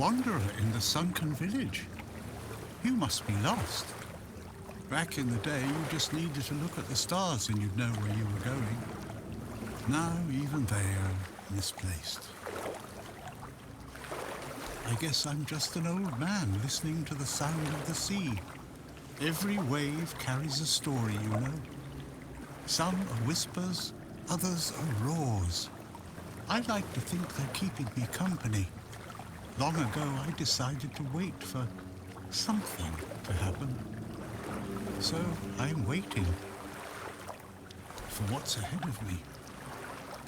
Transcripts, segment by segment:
wanderer in the sunken village. You must be lost. Back in the day, you just needed to look at the stars and you'd know where you were going. Now, even they are misplaced. I guess I'm just an old man listening to the sound of the sea. Every wave carries a story, you know. Some are whispers, others are roars. I like to think they're keeping me company. Long ago, I decided to wait for something to happen. So I'm waiting for what's ahead of me.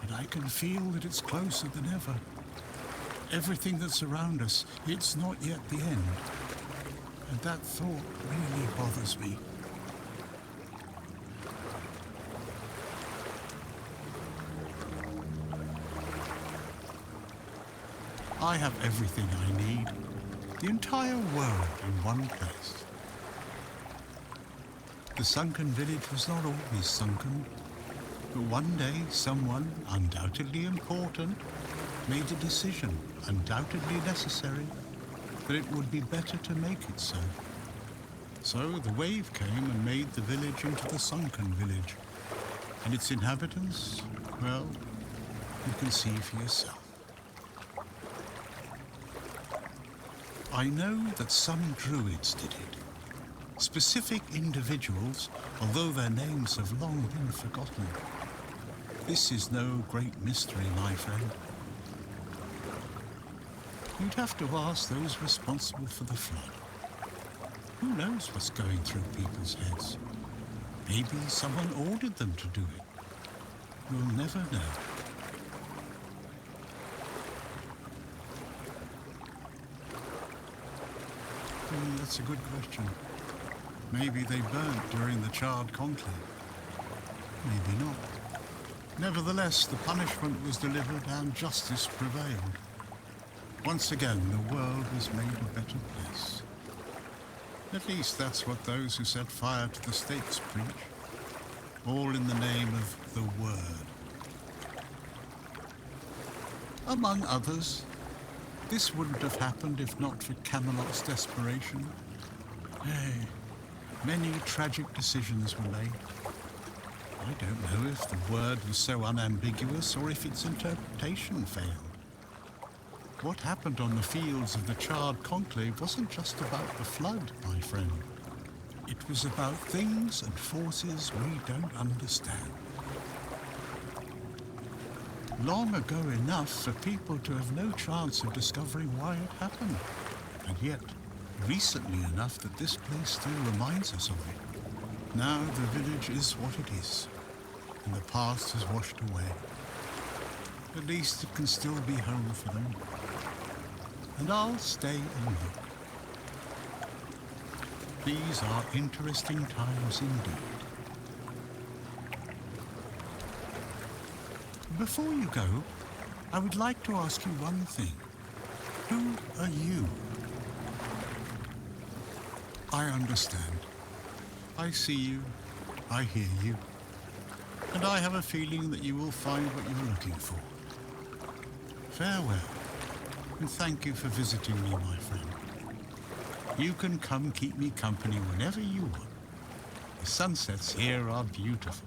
And I can feel that it's closer than ever. Everything that's around us, it's not yet the end. And that thought really bothers me. I have everything I need. The entire world in one place. The sunken village was not always sunken. But one day, someone, undoubtedly important, made a decision, undoubtedly necessary, that it would be better to make it so. So the wave came and made the village into the sunken village. And its inhabitants, well, you can see for yourself. I know that some druids did it. Specific individuals, although their names have long been forgotten. This is no great mystery, my friend. You'd have to ask those responsible for the flood. Who knows what's going through people's heads? Maybe someone ordered them to do it. We'll never know. That's a good question. Maybe they burnt during the charred conclave. Maybe not. Nevertheless, the punishment was delivered and justice prevailed. Once again, the world was made a better place. At least that's what those who set fire to the stakes preach. All in the name of the Word. Among others, this wouldn't have happened if not for Camelot's desperation. Hey, many tragic decisions were made. I don't know if the word was so unambiguous or if its interpretation failed. What happened on the fields of the charred conclave wasn't just about the flood, my friend. It was about things and forces we don't understand. Long ago enough for people to have no chance of discovering why it happened. And yet, recently enough that this place still reminds us of it. Now the village is what it is, and the past has washed away. At least it can still be home for them. And I'll stay and look. These are interesting times indeed. Before you go, I would like to ask you one thing. Who are you? I understand. I see you. I hear you. And I have a feeling that you will find what you are looking for. Farewell, and thank you for visiting me, my friend. You can come keep me company whenever you want. The sunsets here are beautiful.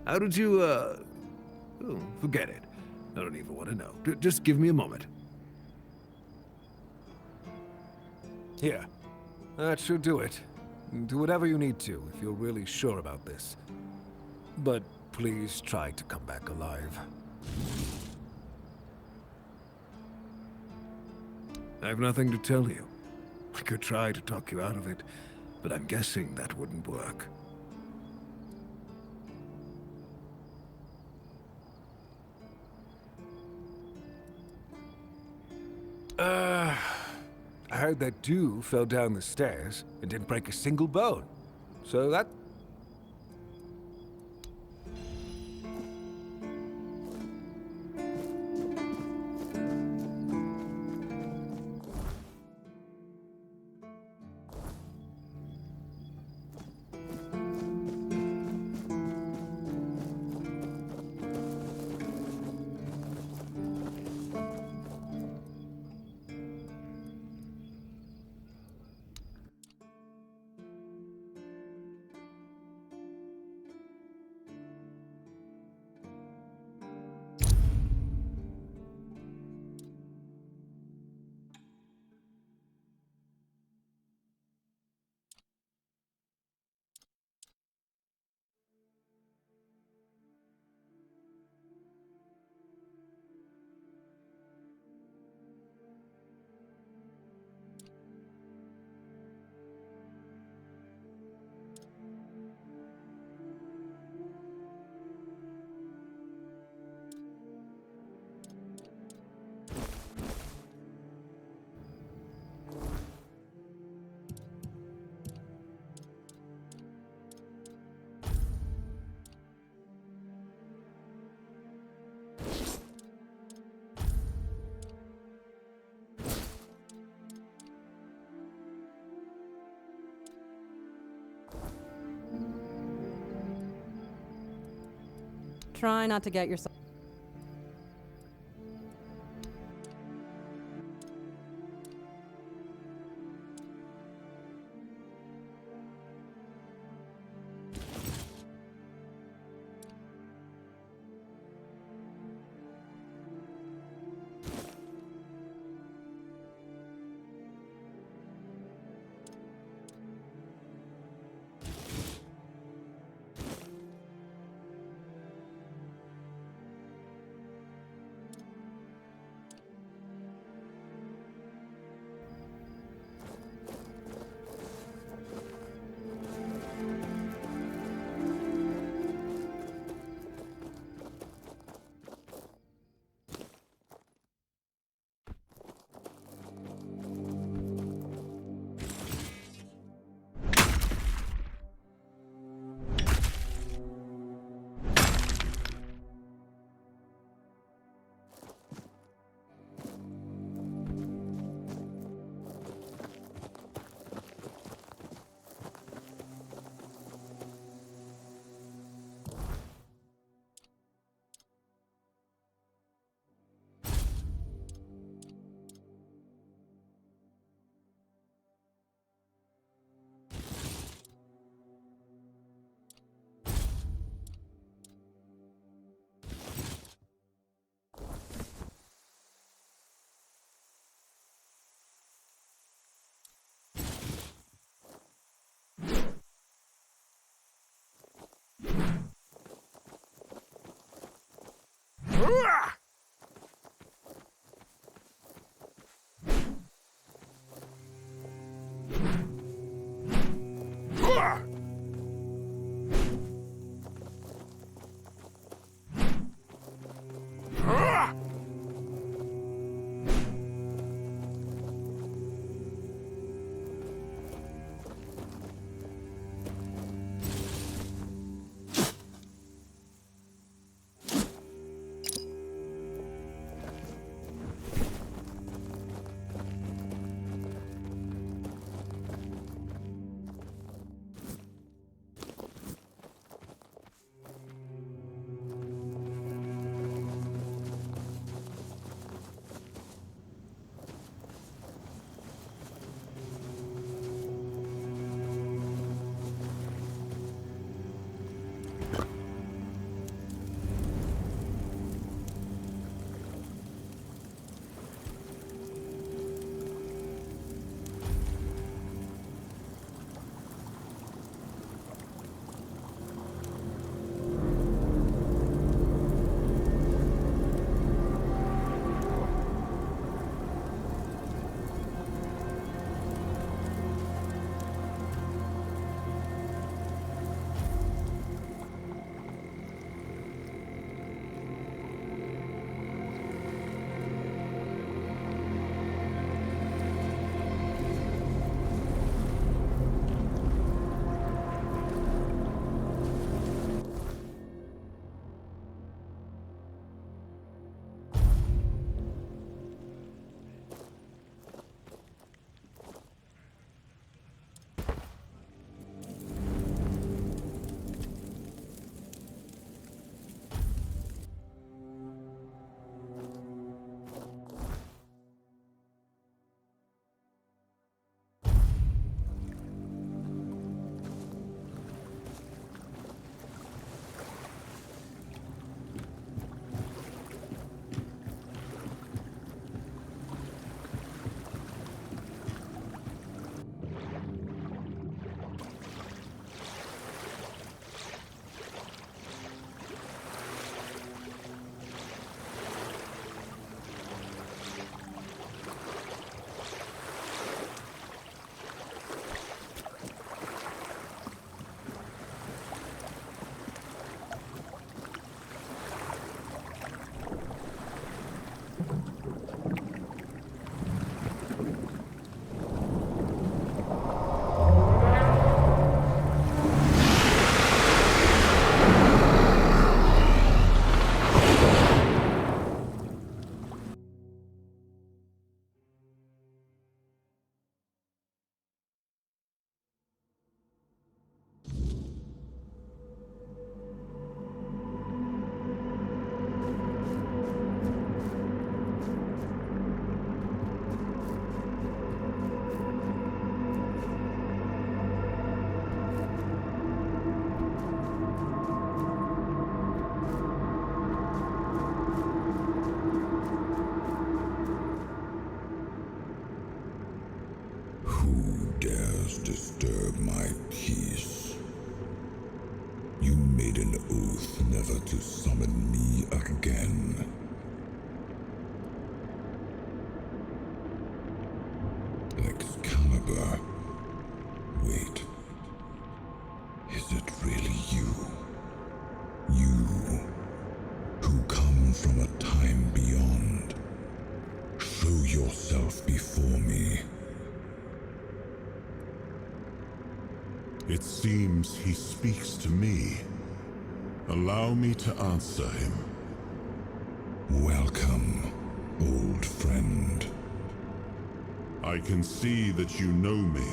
How did you, oh, forget it. I don't even want to know. Just give me a moment. Here. That should do it. Do whatever you need to if you're really sure about this. But please try to come back alive. I have nothing to tell you. I could try to talk you out of it, but I'm guessing that wouldn't work. I heard that dew fell down the stairs and didn't break a single bone. So that... Try not to get yourself... my peace. You made an oath never to summon me again. Excalibur. Wait. Is it really you? You, who come from a time beyond. Show yourself before me. It seems he speaks to me. Allow me to answer him. Welcome, old friend. I can see that you know me,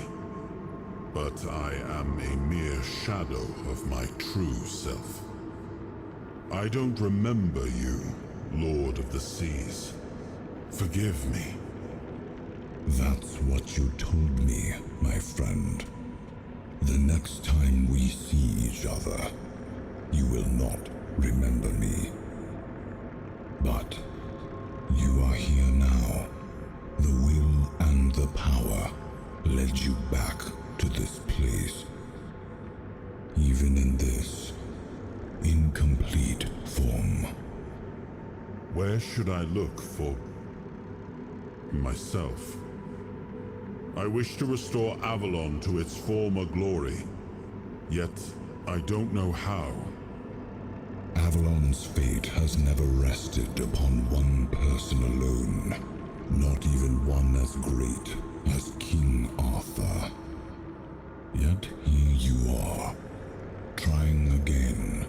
but I am a mere shadow of my true self. I don't remember you, Lord of the Seas. Forgive me. That's what you told me, my friend. The next time we see each other, you will not remember me. But you are here now. The will and the power led you back to this place. Even in this incomplete form. Where should I look for myself? I wish to restore Avalon to its former glory, yet I don't know how. Avalon's fate has never rested upon one person alone, not even one as great as King Arthur. Yet here you are, trying again,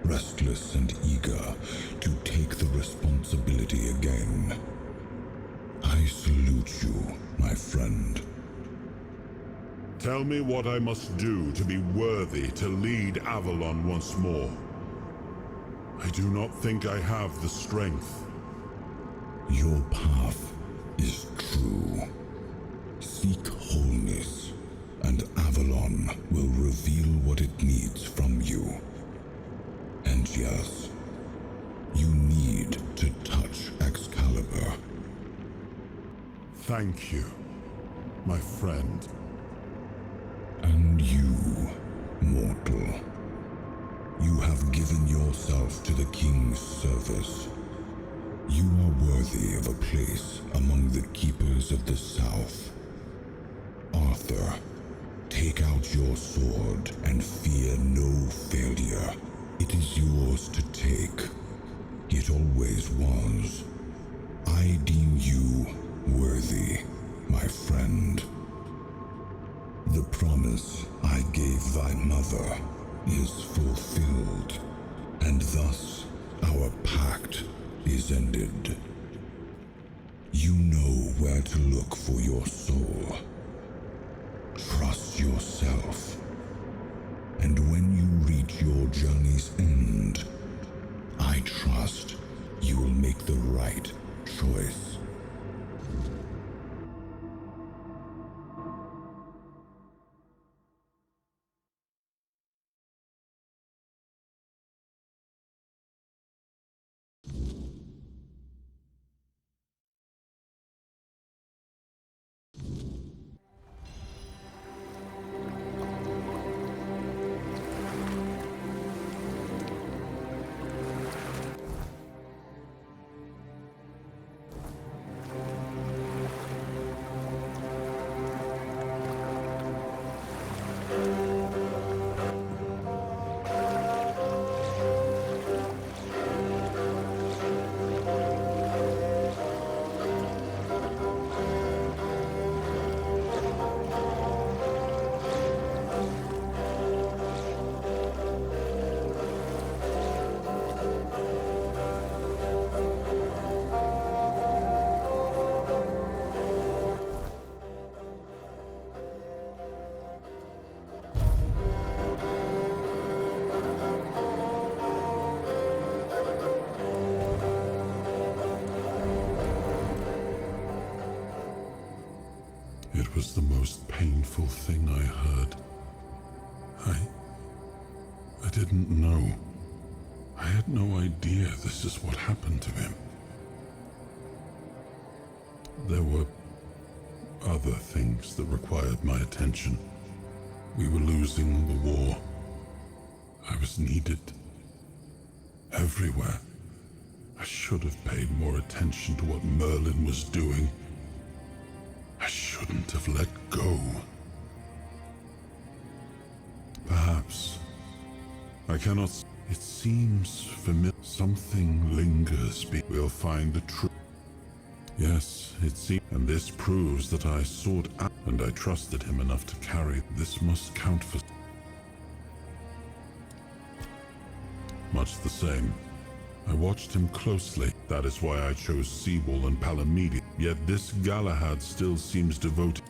restless and eager to take the responsibility again. I salute you, my friend. Tell me what I must do to be worthy to lead Avalon once more. I do not think I have the strength. Your path is true. Seek wholeness, and Avalon will reveal what it needs from you. And yes, you need to touch Excalibur. Thank you, my friend. And you, mortal. You have given yourself to the King's service. You are worthy of a place among the keepers of the South. Arthur, take out your sword and fear no failure. It is yours to take. It always was. I deem you worthy, my friend. The promise I gave thy mother is fulfilled, and thus our pact is ended. You know where to look for your soul. Trust yourself. And when you reach your journey's end, I trust you will make the right choice. It was the most painful thing I heard. I didn't know. I had no idea this is what happened to him. There were other things that required my attention. We were losing the war. I was needed everywhere. I should have paid more attention to what Merlin was doing. I shouldn't have let go. Perhaps. I cannot. It seems familiar. Something lingers. We'll find the truth. Yes, it seems. And this proves that I sought out and I trusted him enough to carry. This must count for. Much the same. I watched him closely. That is why I chose Seawall and Palamede. Yet this Galahad still seems devoted.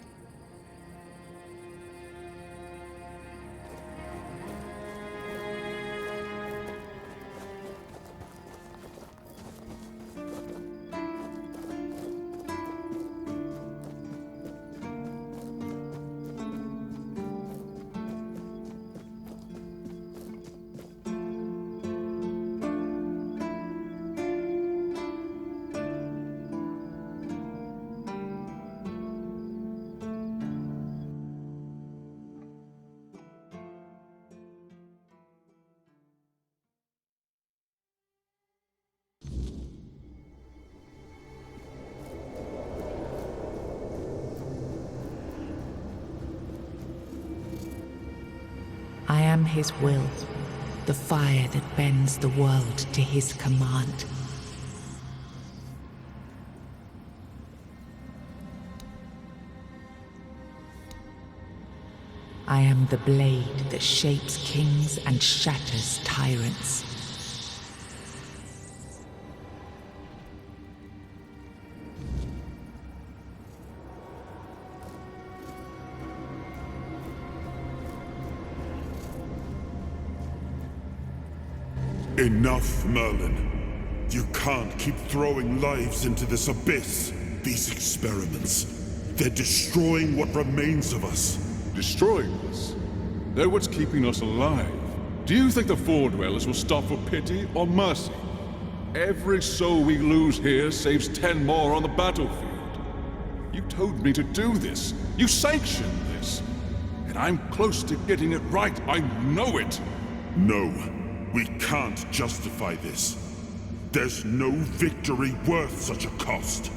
I am his will, the fire that bends the world to his command. I am the blade that shapes kings and shatters tyrants. Enough, Merlin. You can't keep throwing lives into this abyss. These experiments, they're destroying what remains of us. Destroying us? They're what's keeping us alive. Do you think the Four Dwellers will stop for pity or mercy? Every soul we lose here saves 10 more on the battlefield. You told me to do this. You sanctioned this. And I'm close to getting it right. I know it. No, we can't justify this. There's no victory worth such a cost.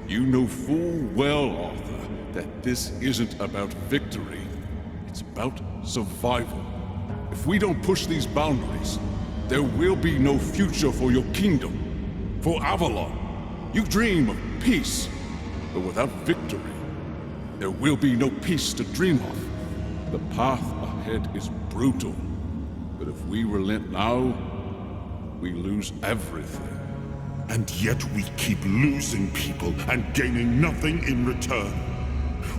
You know full well, Arthur, that this isn't about victory. It's about survival. If we don't push these boundaries, there will be no future for your kingdom, for Avalon. You dream of peace, but without victory, there will be no peace to dream of. The path ahead is brutal, but if we relent now, we lose everything. And yet we keep losing people and gaining nothing in return.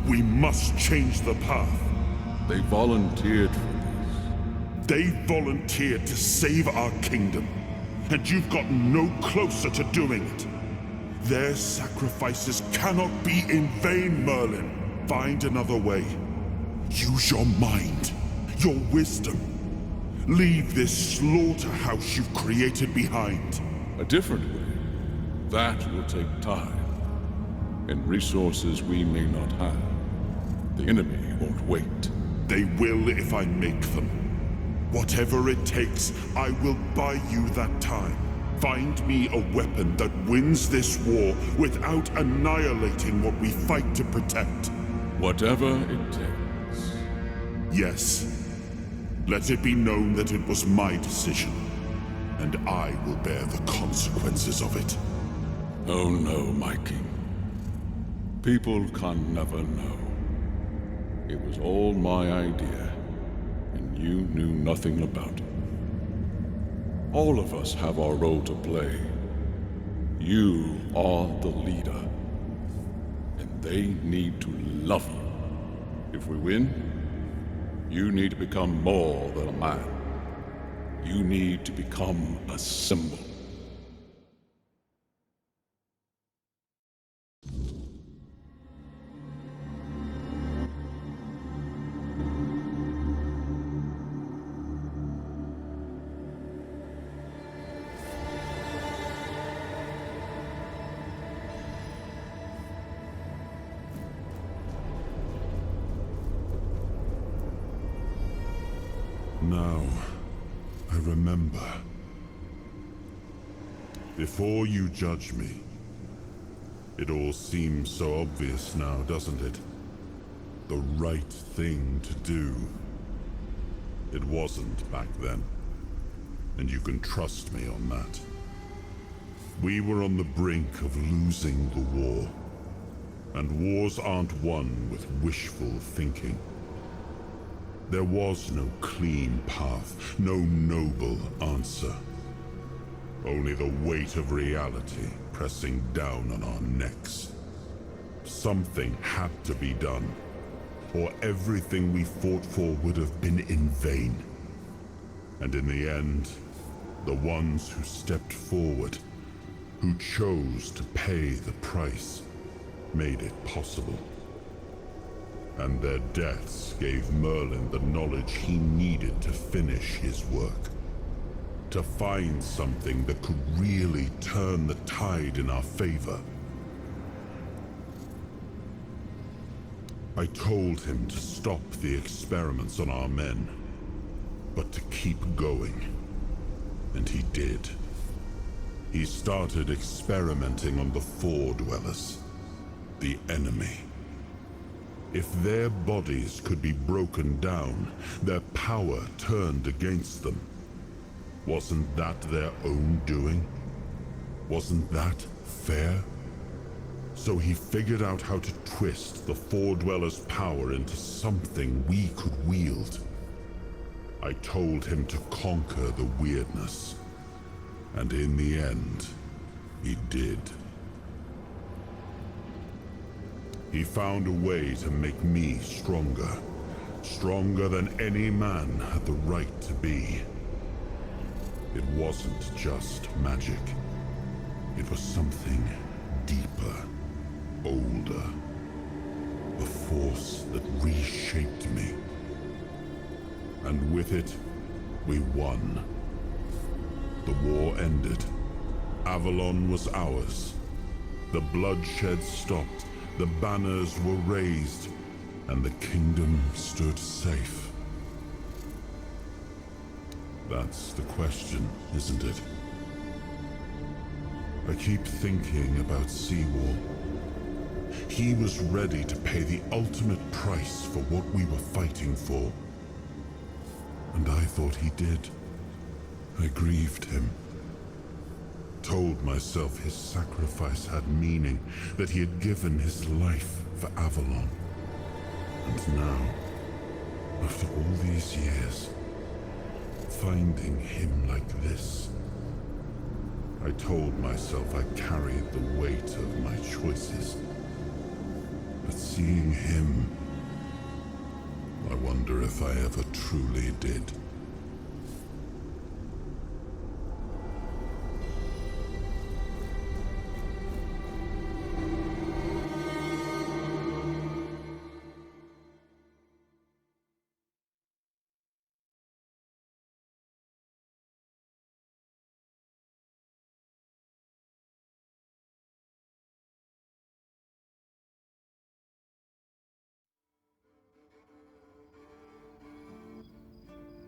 We must change the path. They volunteered for this. They volunteered to save our kingdom, and you've gotten no closer to doing it. Their sacrifices cannot be in vain, Merlin. Find another way. Use your mind, your wisdom. Leave this slaughterhouse you've created behind. A different way. That will take time, and resources we may not have. The enemy won't wait. They will if I make them. Whatever it takes, I will buy you that time. Find me a weapon that wins this war without annihilating what we fight to protect. Whatever it takes. Yes. Let it be known that it was my decision, and I will bear the consequences of it. Oh no, my king. People can never know. It was all my idea, and you knew nothing about it. All of us have our role to play. You are the leader, and they need to love you. If we win, you need to become more than a man. You need to become a symbol. Now, I remember. Before you judge me, it all seems so obvious now, doesn't it? The right thing to do. It wasn't back then, and you can trust me on that. We were on the brink of losing the war, and wars aren't won with wishful thinking. There was no clean path, no noble answer. Only the weight of reality pressing down on our necks. Something had to be done, or everything we fought for would have been in vain. And in the end, the ones who stepped forward, who chose to pay the price, made it possible. And their deaths gave Merlin the knowledge he needed to finish his work. To find something that could really turn the tide in our favor. I told him to stop the experiments on our men, but to keep going. And he did. He started experimenting on the Four Dwellers, the enemy. If their bodies could be broken down, their power turned against them. Wasn't that their own doing? Wasn't that fair? So he figured out how to twist the Four Dwellers' power into something we could wield. I told him to conquer the weirdness. And in the end, he did. He found a way to make me stronger. Stronger than any man had the right to be. It wasn't just magic. It was something deeper, older. A force that reshaped me. And with it, we won. The war ended. Avalon was ours. The bloodshed stopped. The banners were raised. And the kingdom stood safe. That's the question, isn't it? I keep thinking about Seawall. He was ready to pay the ultimate price for what we were fighting for. And I thought he did. I grieved him. Told myself his sacrifice had meaning, that he had given his life for Avalon. And now, after all these years, finding him like this, I told myself I carried the weight of my choices. But seeing him, I wonder if I ever truly did.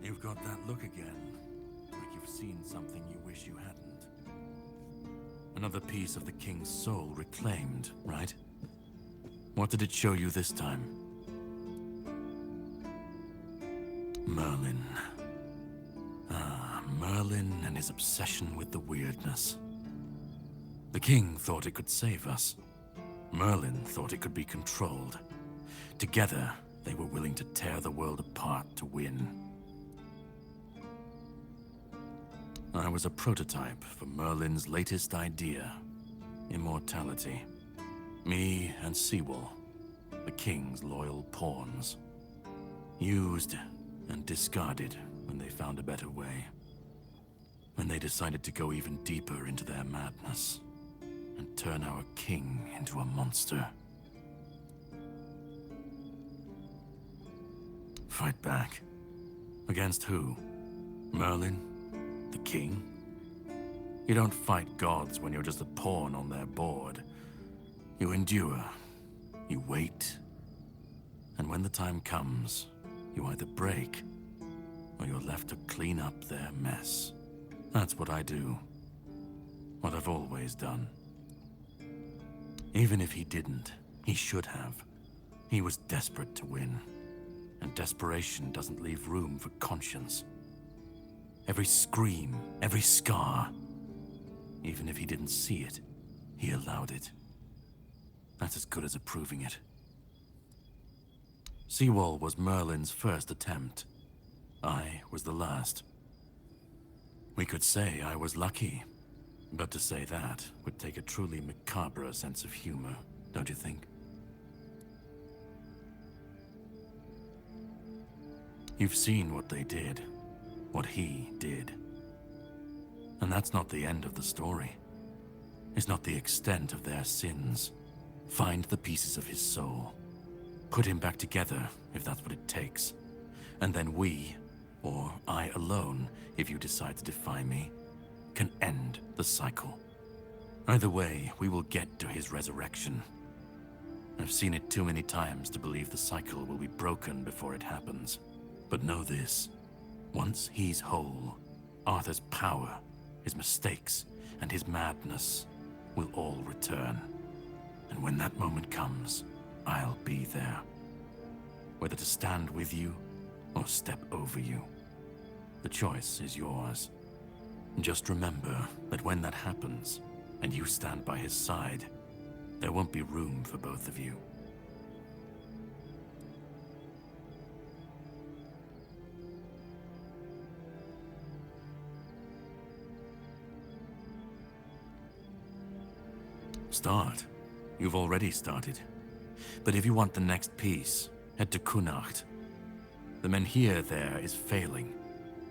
You've got that look again, like you've seen something you wish you hadn't. Another piece of the king's soul reclaimed, right? What did it show you this time? Merlin. Ah, Merlin and his obsession with the weirdness. The king thought it could save us. Merlin thought it could be controlled. Together, they were willing to tear the world apart to win. I was a prototype for Merlin's latest idea, immortality. Me and Seawall, the king's loyal pawns. Used and discarded when they found a better way. When they decided to go even deeper into their madness and turn our king into a monster. Fight back. Against who? Merlin? The king? You don't fight gods when you're just a pawn on their board. You endure. You wait. And when the time comes, you either break or you're left to clean up their mess. That's what I do. What I've always done. Even if he didn't, he should have. He was desperate to win. And desperation doesn't leave room for conscience. Every scream, every scar, even if he didn't see it, he allowed it. That's as good as approving it. Seawall was Merlin's first attempt. I was the last. We could say I was lucky, but to say that would take a truly macabre sense of humor, don't you think? You've seen what they did, what he did. And that's not the end of the story. It's not the extent of their sins. Find the pieces of his soul. Put him back together, if that's what it takes. And then we, or I alone, if you decide to defy me, can end the cycle. Either way, we will get to his resurrection. I've seen it too many times to believe the cycle will be broken before it happens. But know this, once he's whole, Arthur's power, his mistakes, and his madness will all return. And when that moment comes, I'll be there. Whether to stand with you, or step over you. The choice is yours. Just remember that when that happens, and you stand by his side, there won't be room for both of you. Start. You've already started. But if you want the next piece, head to Kunacht. The menhir there is failing,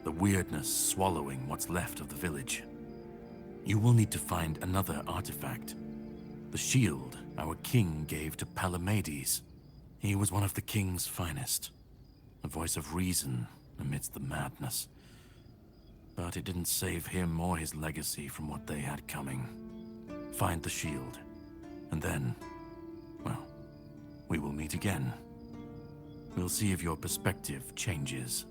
the weirdness swallowing what's left of the village. You will need to find another artifact. The shield our king gave to Palamedes. He was one of the king's finest. A voice of reason amidst the madness. But it didn't save him or his legacy from what they had coming. Find the shield, and then, well, we will meet again. We'll see if your perspective changes.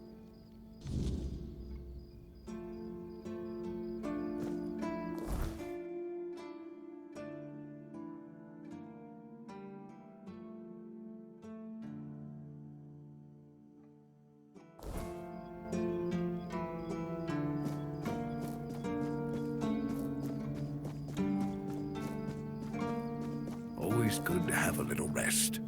Always good to have a little rest.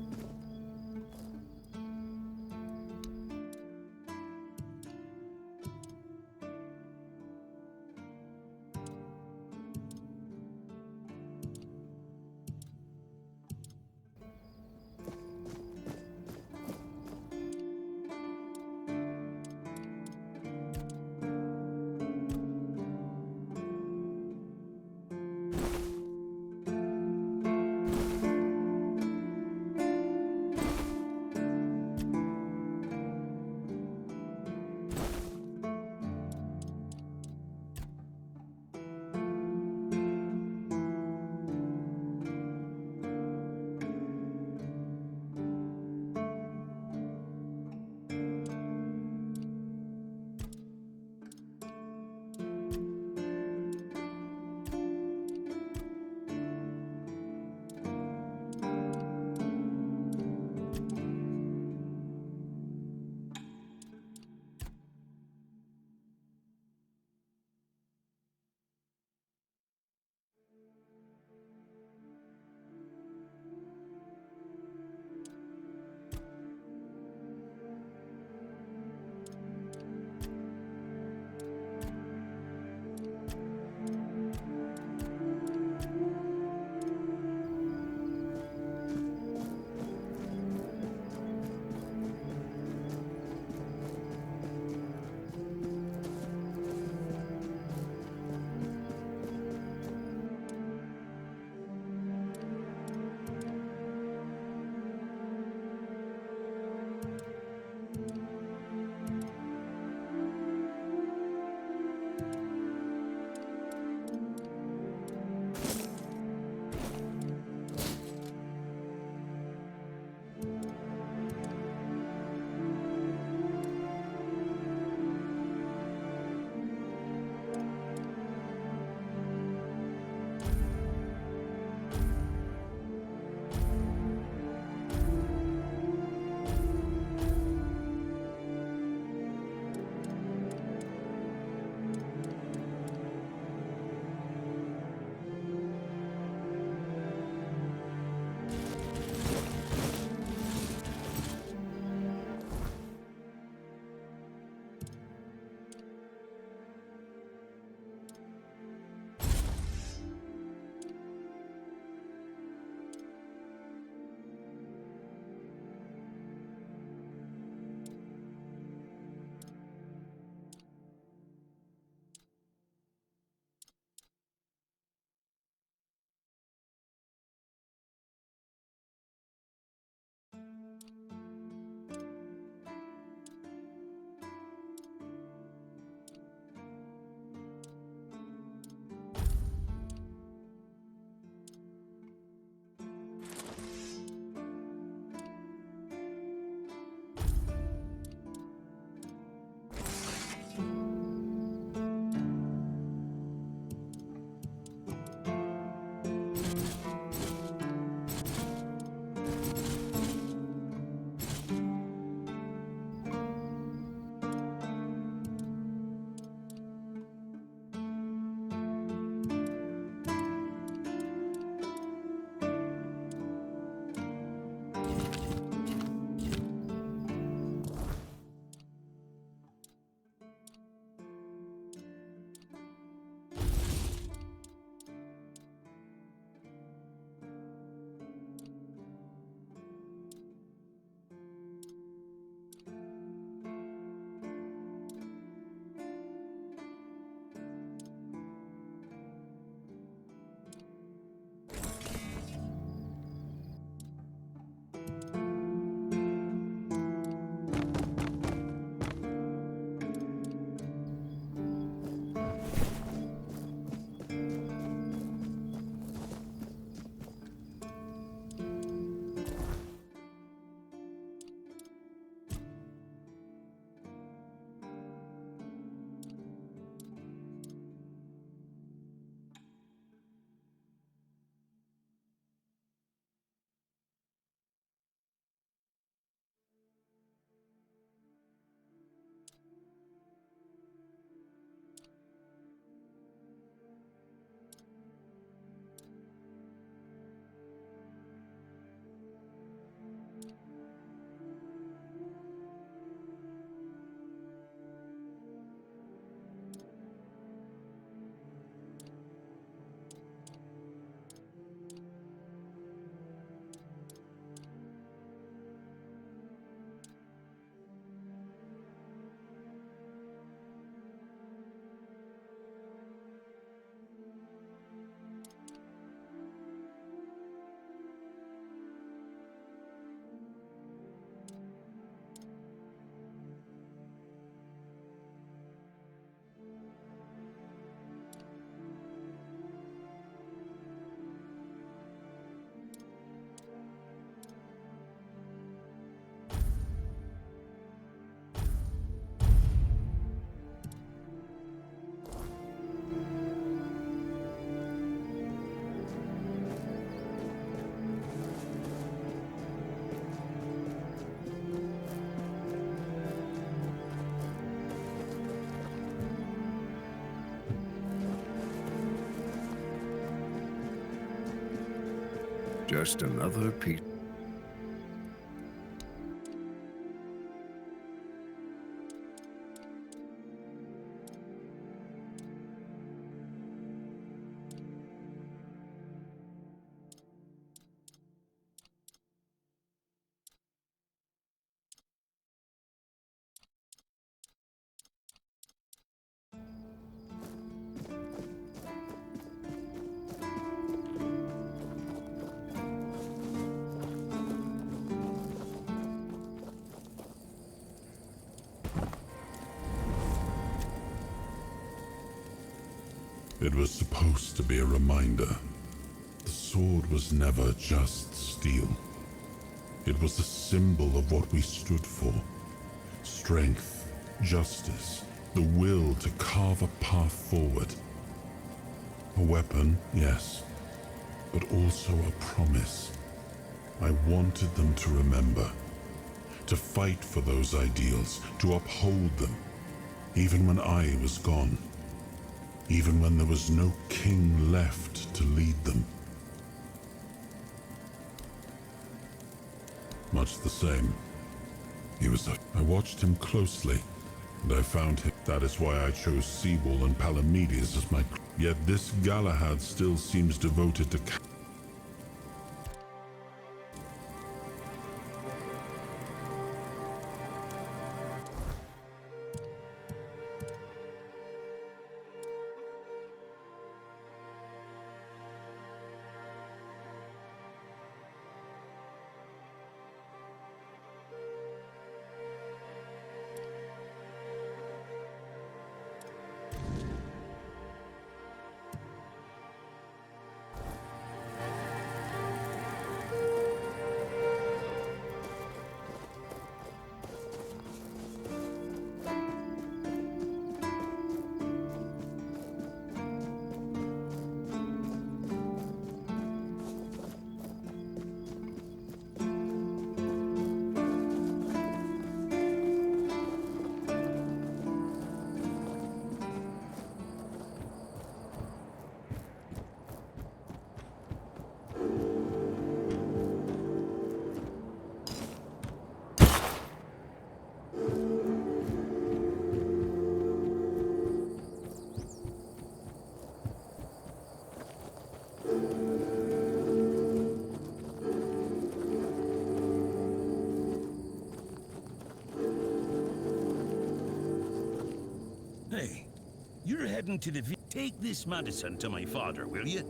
Just another piece. It was supposed to be a reminder. The sword was never just steel. It was a symbol of what we stood for. Strength, justice, the will to carve a path forward. A weapon, yes, but also a promise. I wanted them to remember, to fight for those ideals, to uphold them, even when I was gone. Even when there was no king left to lead them. Much the same. I watched him closely, and I found him. That is why I chose Seawall and Palamedes as my... Yet this Galahad still seems devoted to... Hey, you're heading to the... Take this medicine to my father, will you?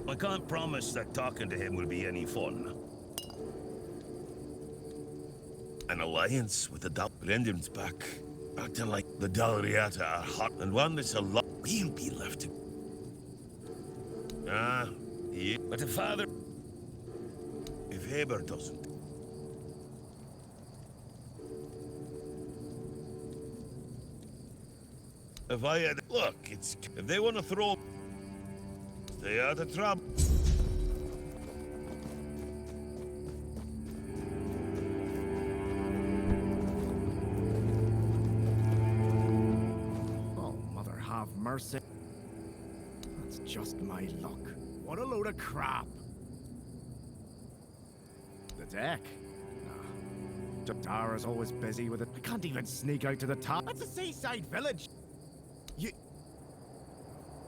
I can't promise that talking to him will be any fun. An alliance with the Dalrendians back. Acting like the Dalriata are hot, and one that's a lot... We'll be left to... Yeah. But the father... If Haber doesn't... If I had... Look, it's... If they want to throw... Stay out of trouble. Oh, mother have mercy. That's just my luck. What a load of crap. The deck? Nah. Jabdara's always busy with it. I can't even sneak out to the top. That's a seaside village.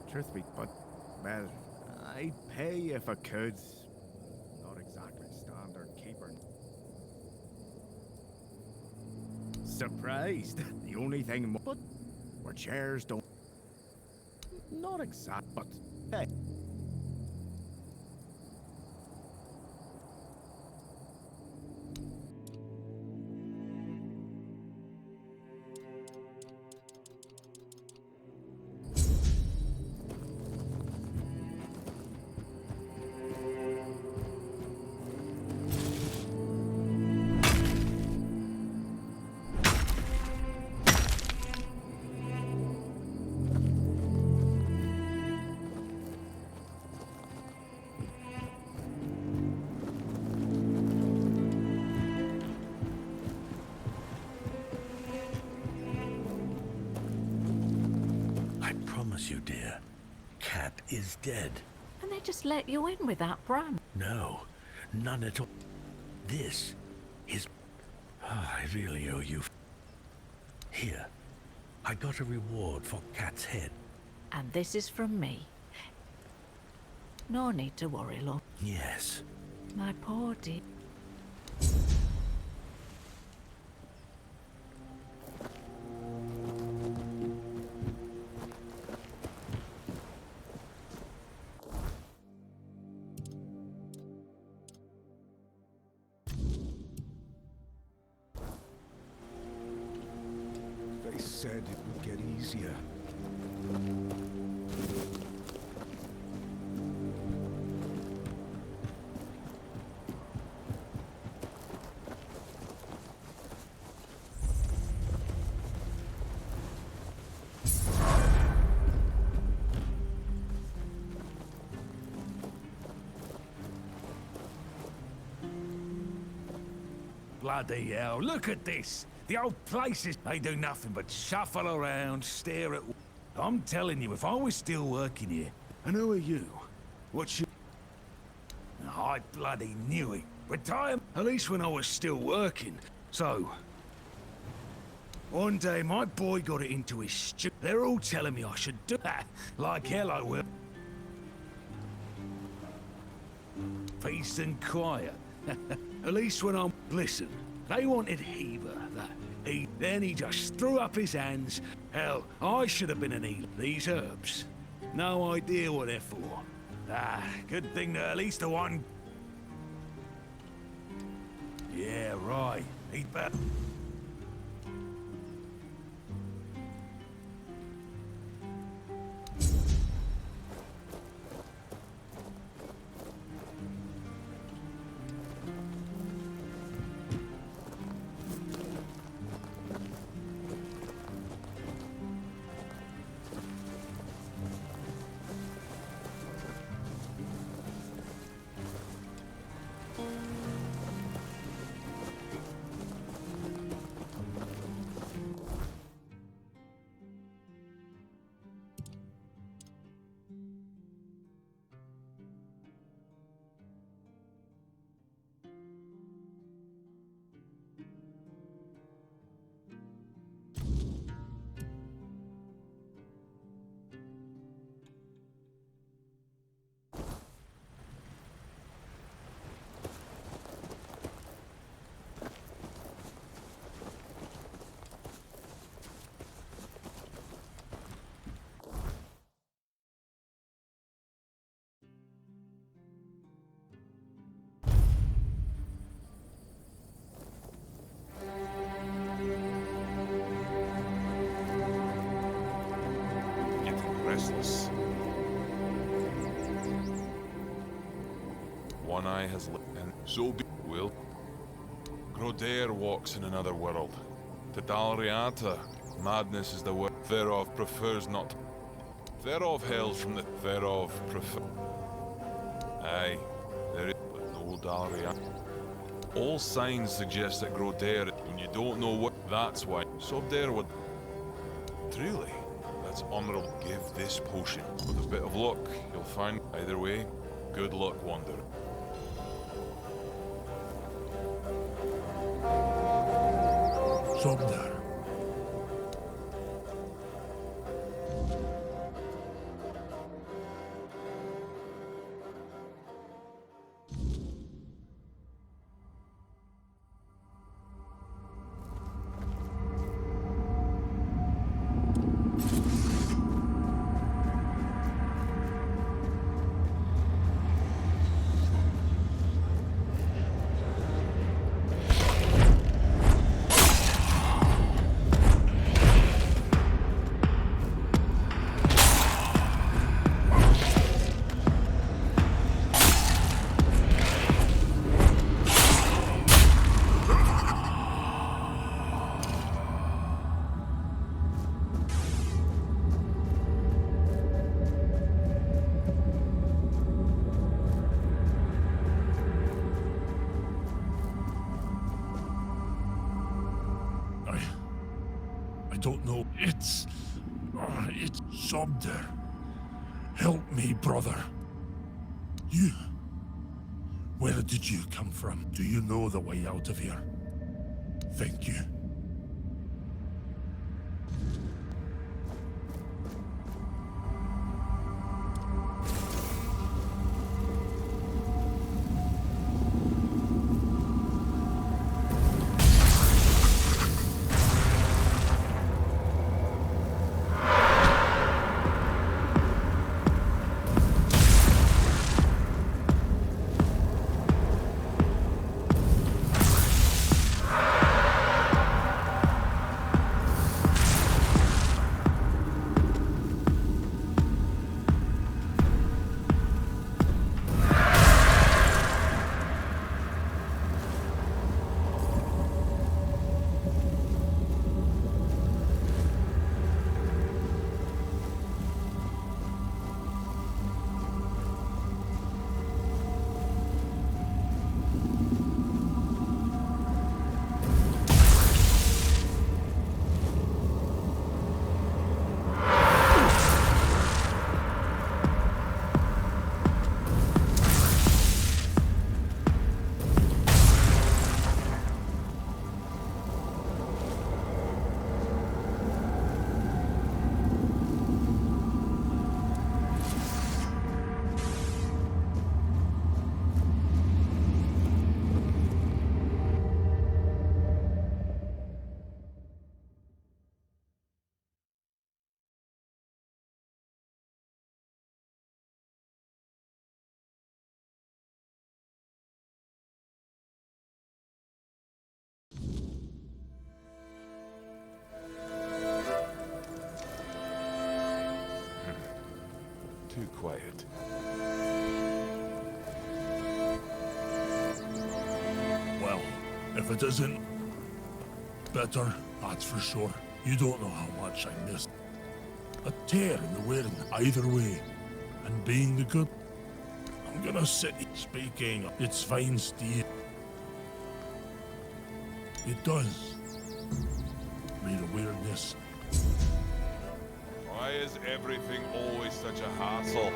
Truth be put, well, I'd pay if I could. Not exactly standard keeper. Surprised. The only thing, but where chairs don't. Not exact, but hey. You, dear. Cat is dead. And they just let you in with that brand? No, none at all. This is... I really owe you. Here, I got a reward for Cat's head. And this is from me. No need to worry, love. Yes. My poor dear. They said it would get easier. Bloody hell, look at this! The old places, they do nothing but shuffle around, stare at... I'm telling you, if I was still working here... And who are you? What's your... I bloody knew it. Retire, at least when I was still working. So... One day, my boy got it into his stew. They're all telling me I should do that. Like hell I will. Peace and quiet. At least when I'm... Listen, they wanted Heber, that... Then he just threw up his hands. Hell, I should have been an healer. These herbs. No idea what they're for. Ah, good thing that at least the one... Yeah, right. He'd better... Restless. One eye has lit, and so be will. Grodair walks in another world. To Dalriata, madness is the word. Thereof prefers not. Thereof hails from the thereof prefer. Aye, there is but no Dalriata. All signs suggest that Grodair, when you don't know what, that's why. Sobdair would. Truly. That's honorable. Give this potion. With a bit of luck, you'll find. Either way, good luck, Wanderer. Sobdar. I don't know. It's Sobder. Help me, brother. You. Where did you come from? Do you know the way out of here? Thank you. Too quiet. Well, if it isn't better, that's for sure. You don't know how much I missed. A tear in the wearing either way. And being the good, I'm gonna sit speaking. It's fine, Steve. It does. Read weirdness. Why is everything always such a hassle?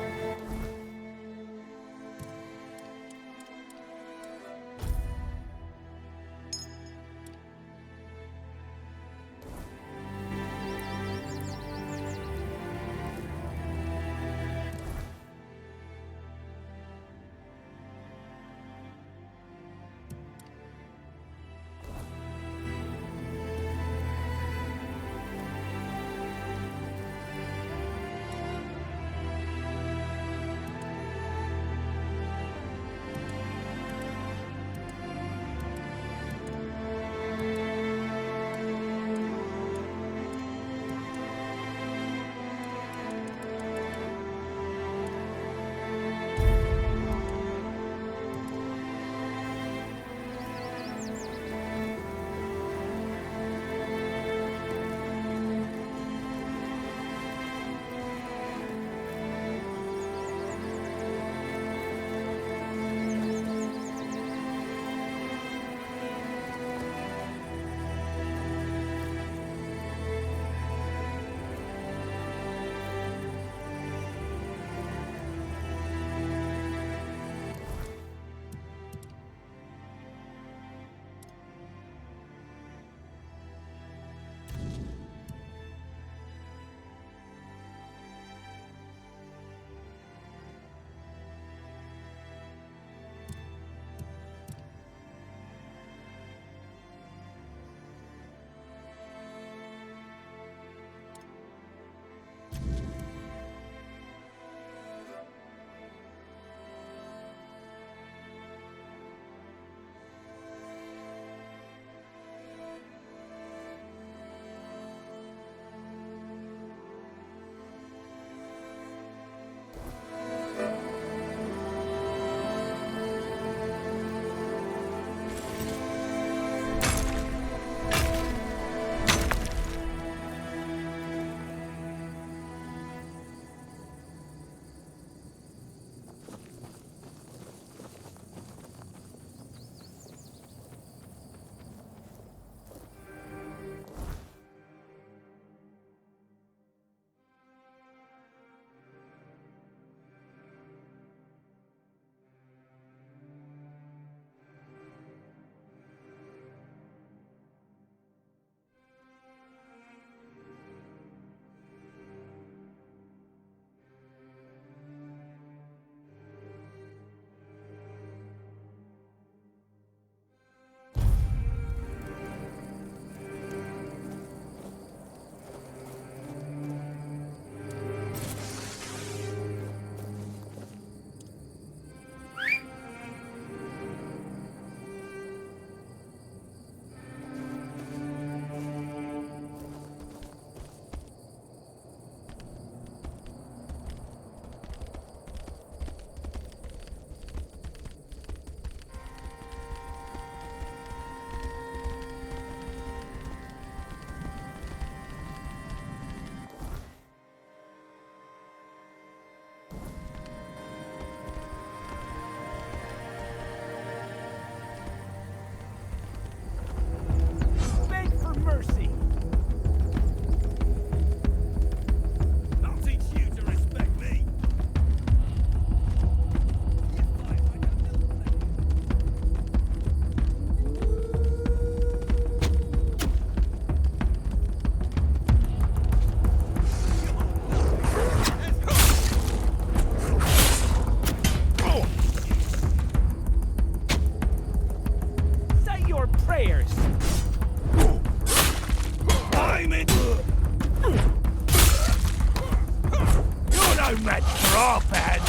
match for our band.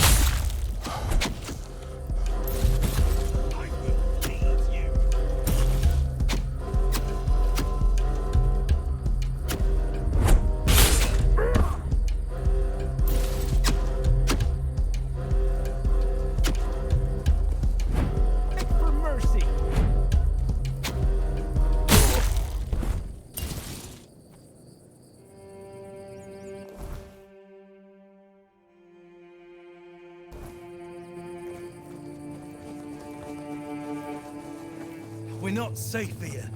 We're not safe here.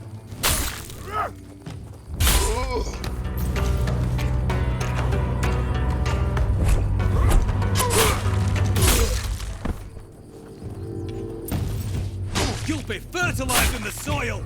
You'll be fertilized in the soil!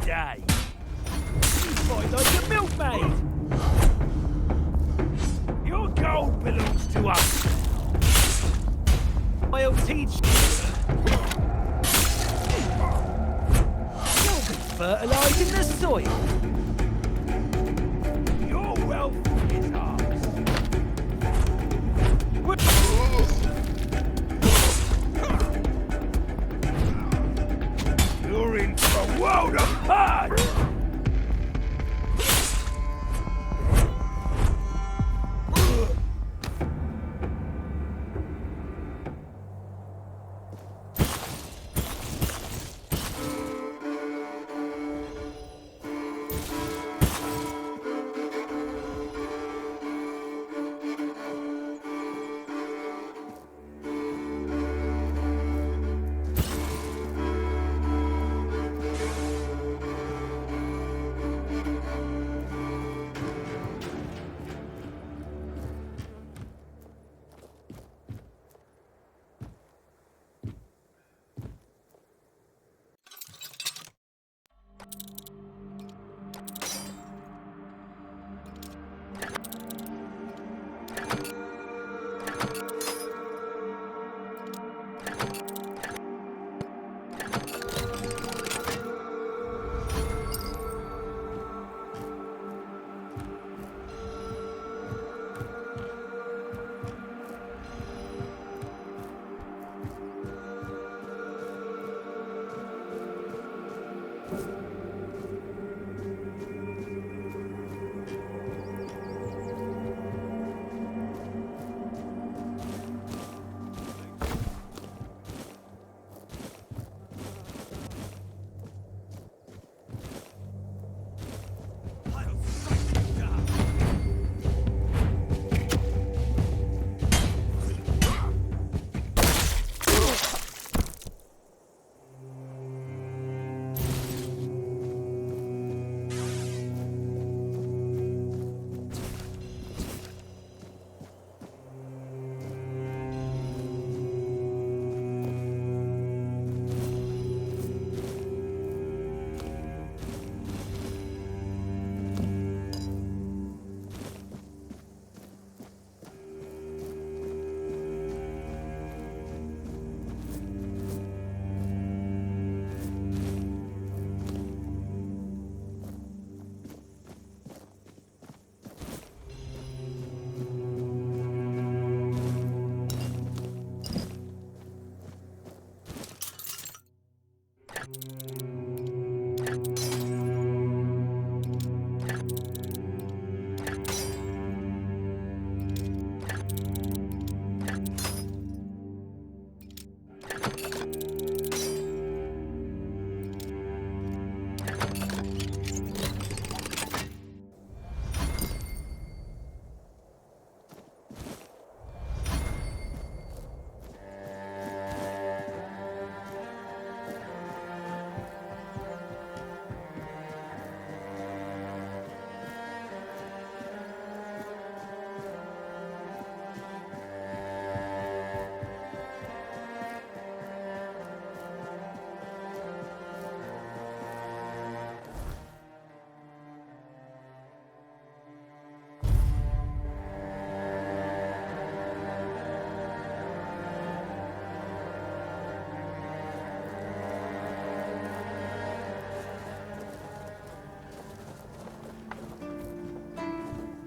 Day. Fight like a milkmaid. Your gold belongs to us. I'll teach you. You'll be fertilizing the soil. Your wealth is ours. You're in for a world of hurt!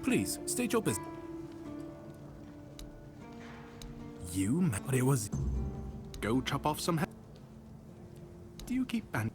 Please, state your business. But it was... Go chop off some head. Do you keep ban...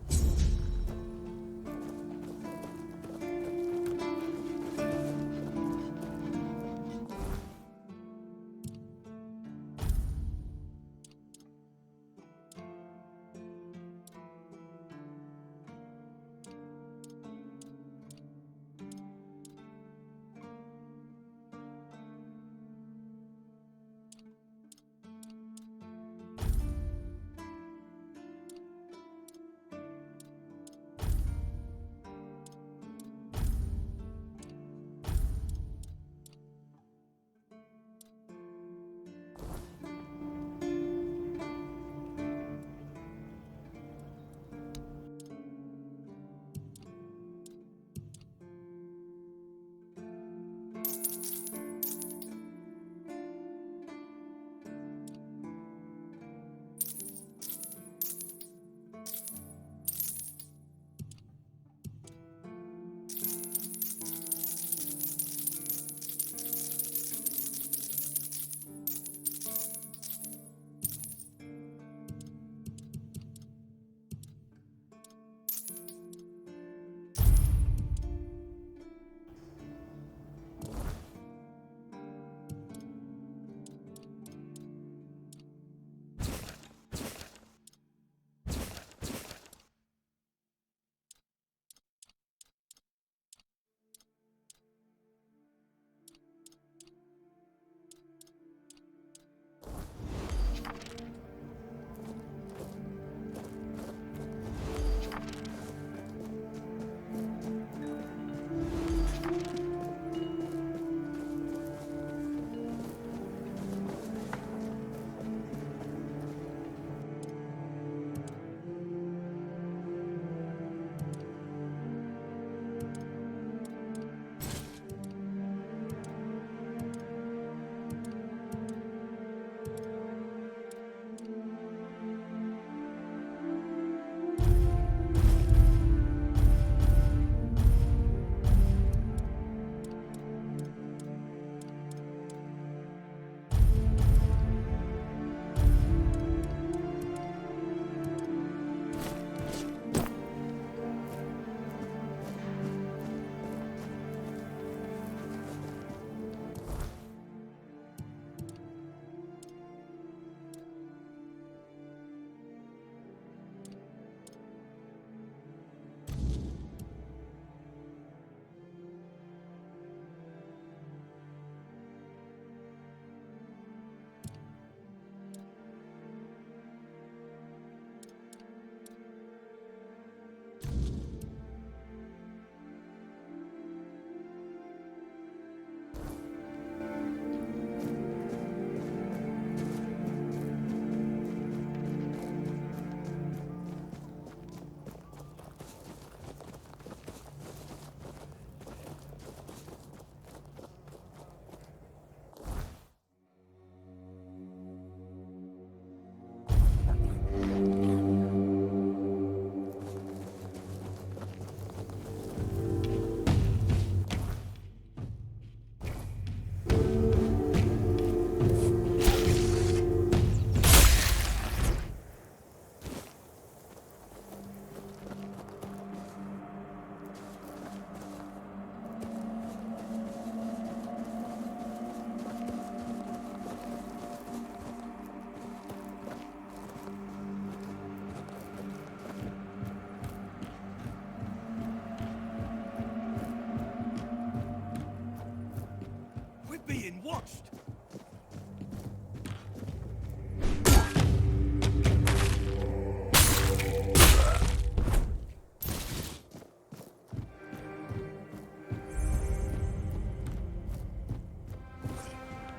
being watched.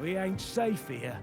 We ain't safe here.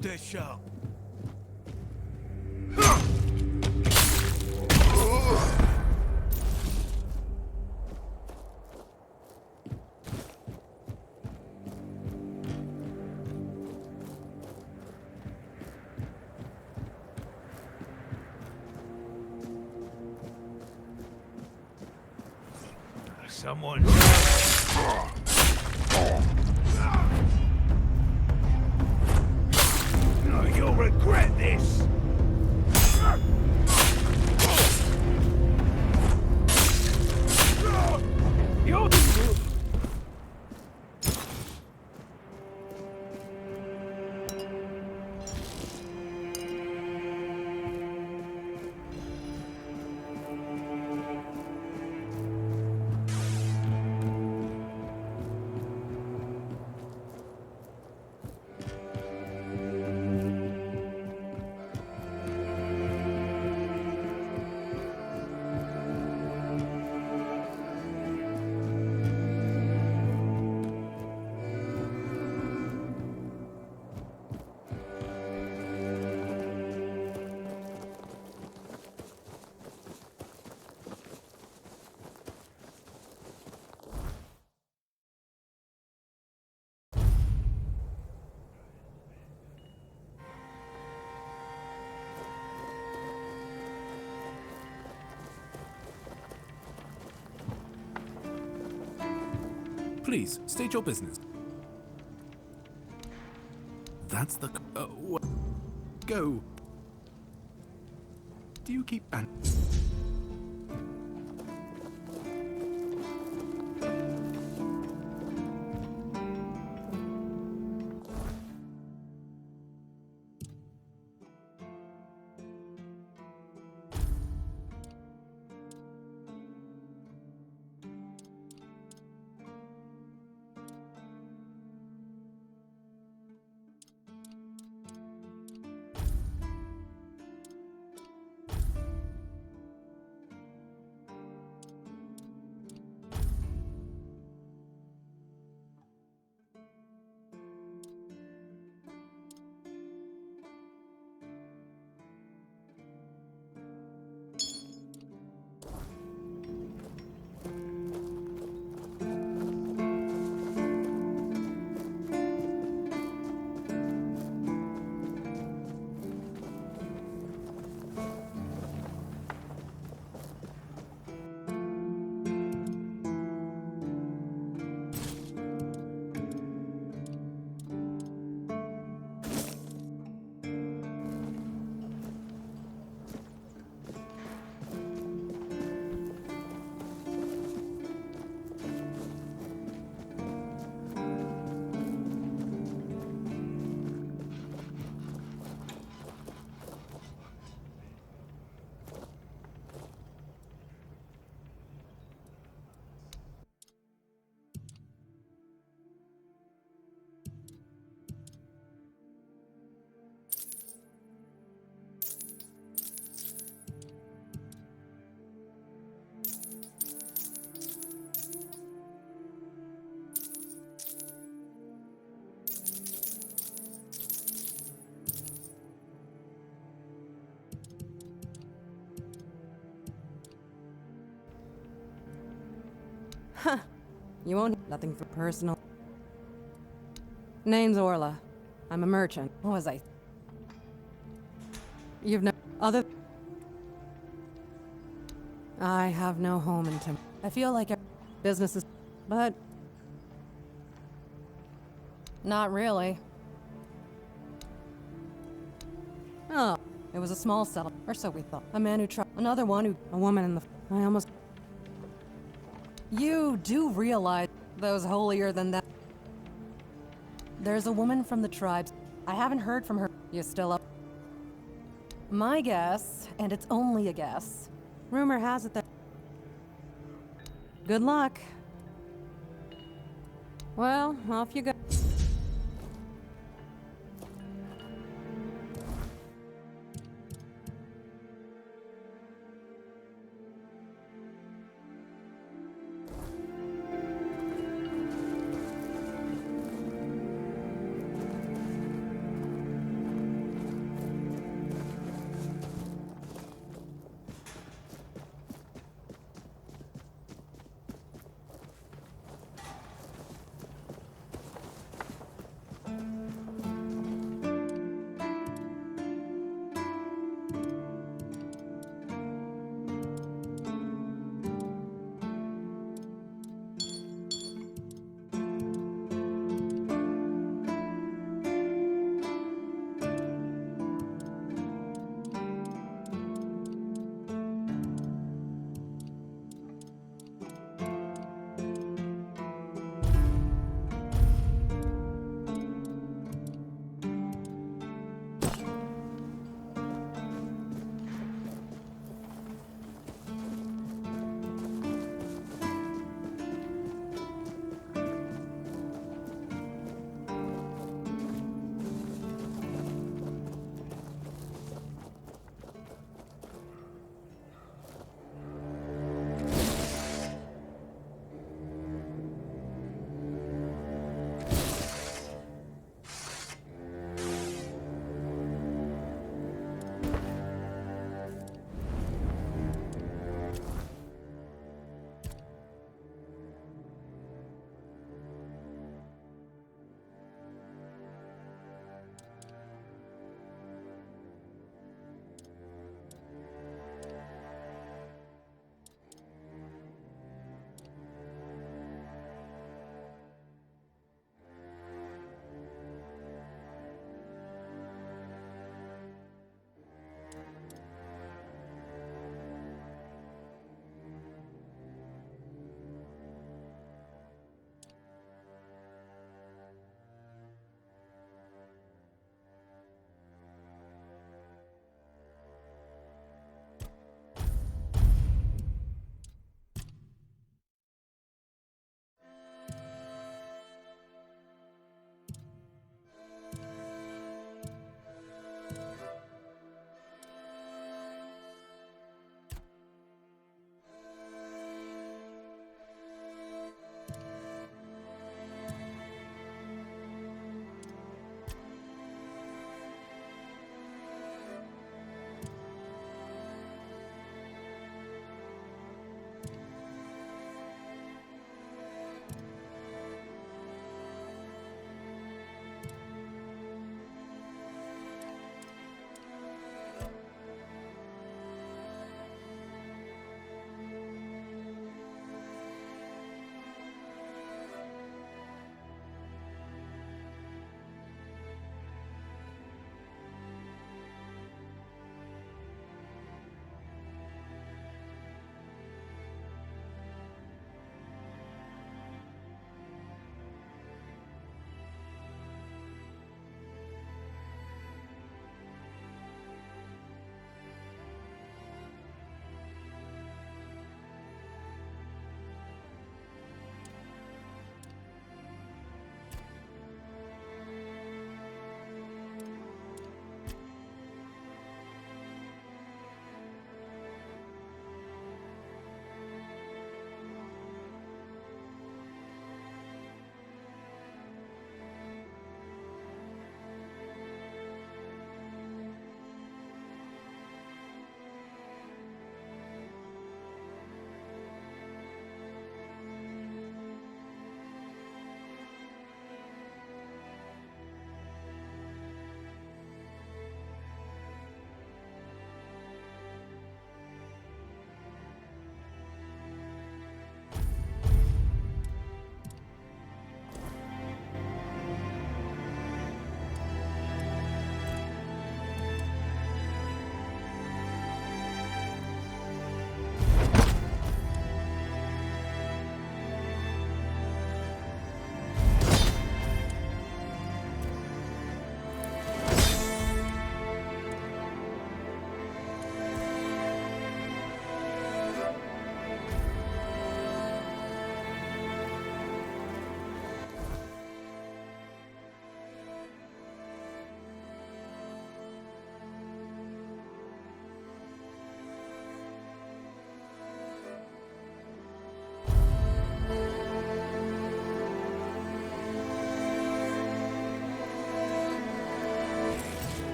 Stay sharp. Someone. No, you'll regret this. You're. Please, state your business. That's the... go. Do you keep... Huh. You won't... Nothing for personal. Name's Orla. I'm a merchant. What was I? You've no... Other... I have no home in Tim. I feel like business is... But... Not really. Oh. It was a small settlement. Or so we thought. A man who tried... Another one who... A woman in the... I almost... You do realize those holier than that. There's a woman from the tribes. I haven't heard from her. You still up? My guess, and it's only a guess. Rumor has it that... Good luck. Well, off you go.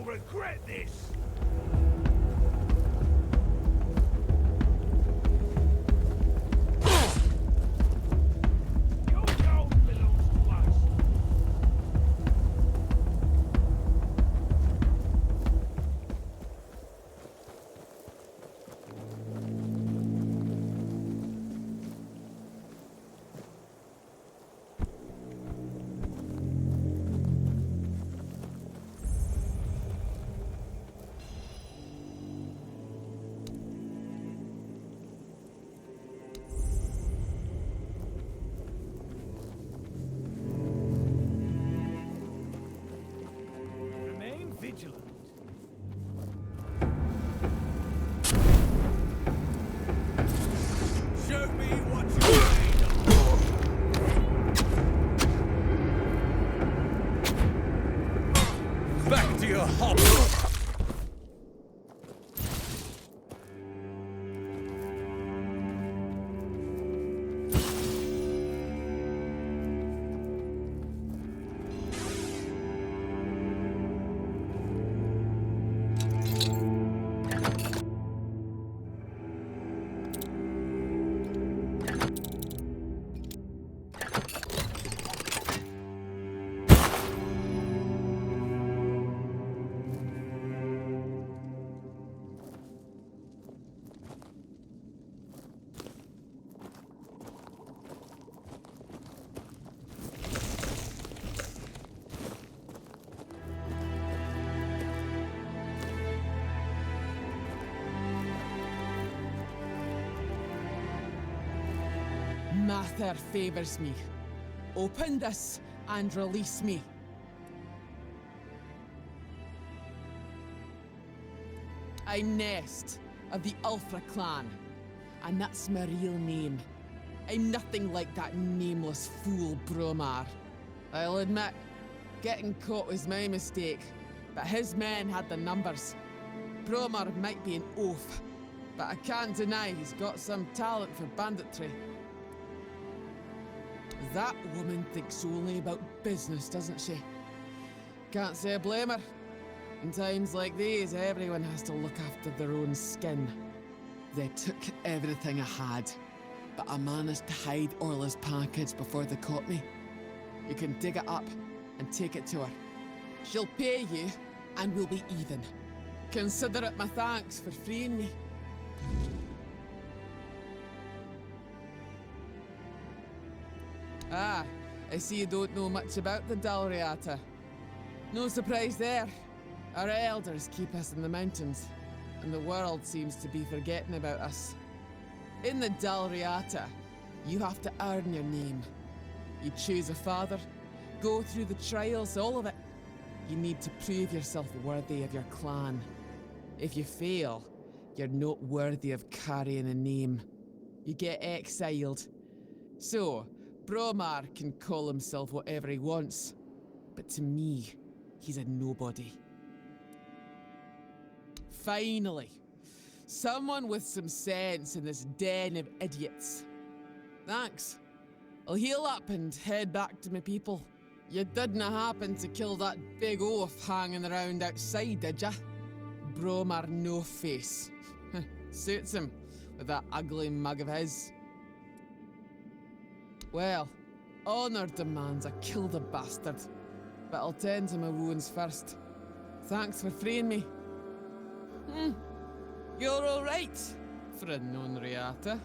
You'll regret this! Your gold belongs to us! Remain vigilant. Show me what you're made of. Back to your hovel. Mather favors me. Open this and release me. I'm Nest of the Ulfra clan, and that's my real name. I'm nothing like that nameless fool Bromar. I'll admit, getting caught was my mistake, but his men had the numbers. Bromar might be an oaf, but I can't deny he's got some talent for banditry. That woman thinks only about business, doesn't she? Can't say I blame her. In times like these, everyone has to look after their own skin. They took everything I had, but I managed to hide Orla's package before they caught me. You can dig it up and take it to her. She'll pay you, and we'll be even. Consider it my thanks for freeing me. Ah, I see you don't know much about the Dalriata. No surprise there. Our elders keep us in the mountains, and the world seems to be forgetting about us. In the Dalriata, you have to earn your name. You choose a father, go through the trials, all of it. You need to prove yourself worthy of your clan. If you fail, you're not worthy of carrying a name. You get exiled. So, Bromar can call himself whatever he wants, but to me, he's a nobody. Finally, someone with some sense in this den of idiots. Thanks. I'll heal up and head back to my people. You didn't happen to kill that big oaf hanging around outside, did ya? Bromar no face. Suits him, with that ugly mug of his. Well, honor demands I kill the bastard, but I'll tend to my wounds first. Thanks for freeing me. You're all right for a non-Riata.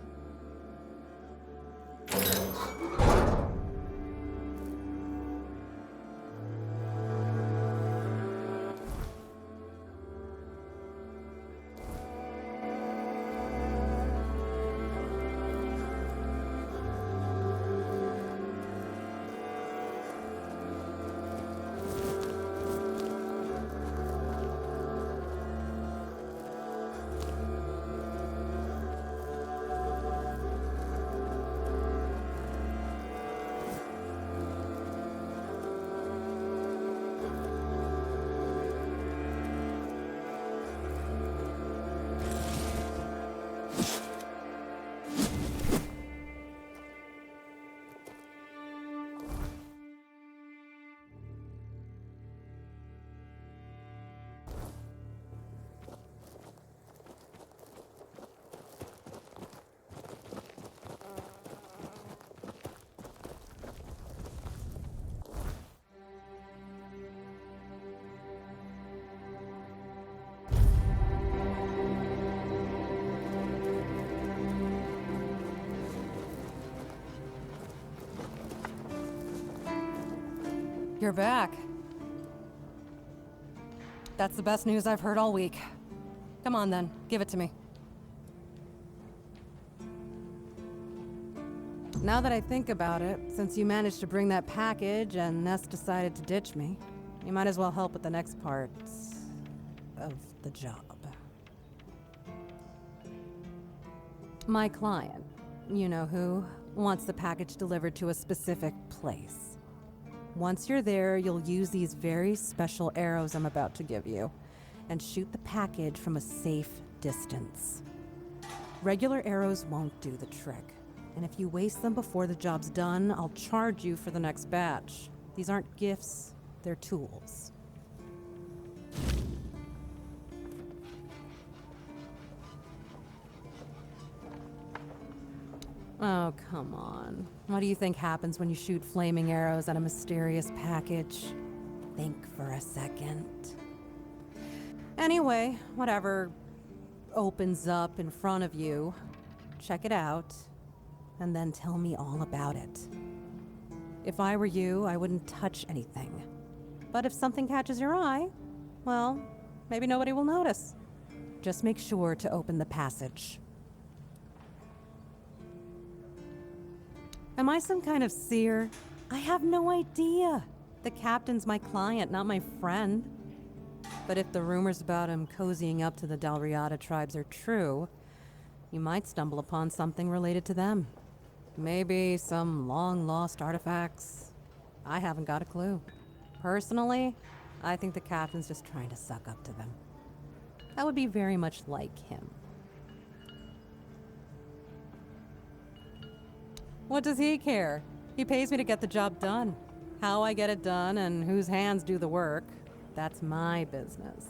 You're back. That's the best news I've heard all week. Come on then, give it to me. Now that I think about it, since you managed to bring that package and Ness decided to ditch me, you might as well help with the next part of the job. My client, you know who, wants the package delivered to a specific place. Once you're there, you'll use these very special arrows I'm about to give you and shoot the package from a safe distance. Regular arrows won't do the trick, and if you waste them before the job's done, I'll charge you for the next batch. These aren't gifts, they're tools. Oh, come on. What do you think happens when you shoot flaming arrows at a mysterious package? Think for a second. Anyway, whatever opens up in front of you, check it out, and then tell me all about it. If I were you, I wouldn't touch anything. But if something catches your eye, well, maybe nobody will notice. Just make sure to open the passage. Am I some kind of seer? I have no idea. The captain's my client, not my friend. But if the rumors about him cozying up to the Dalriata tribes are true, you might stumble upon something related to them. Maybe some long-lost artifacts. I haven't got a clue. Personally, I think the captain's just trying to suck up to them. That would be very much like him. What does he care? He pays me to get the job done. How I get it done and whose hands do the work, that's my business.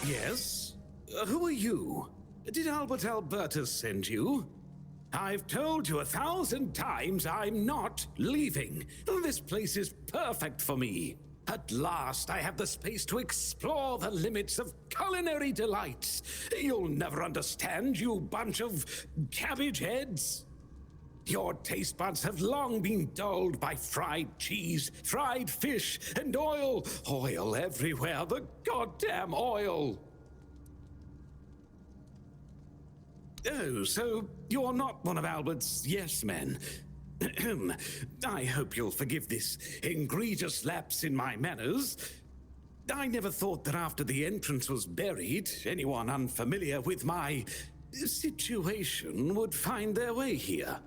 Yes? Who are you? Did Albert Albertus send you? I've told you 1,000 times I'm not leaving. This place is perfect for me. At last, I have the space to explore the limits of culinary delights. You'll never understand, you bunch of cabbage heads. Your taste buds have long been dulled by fried cheese, fried fish, and oil. Oil everywhere, the goddamn oil. Oh, so you're not one of Albert's yes men. I hope you'll forgive this egregious lapse in my manners. I never thought that after the entrance was buried, anyone unfamiliar with my situation would find their way here.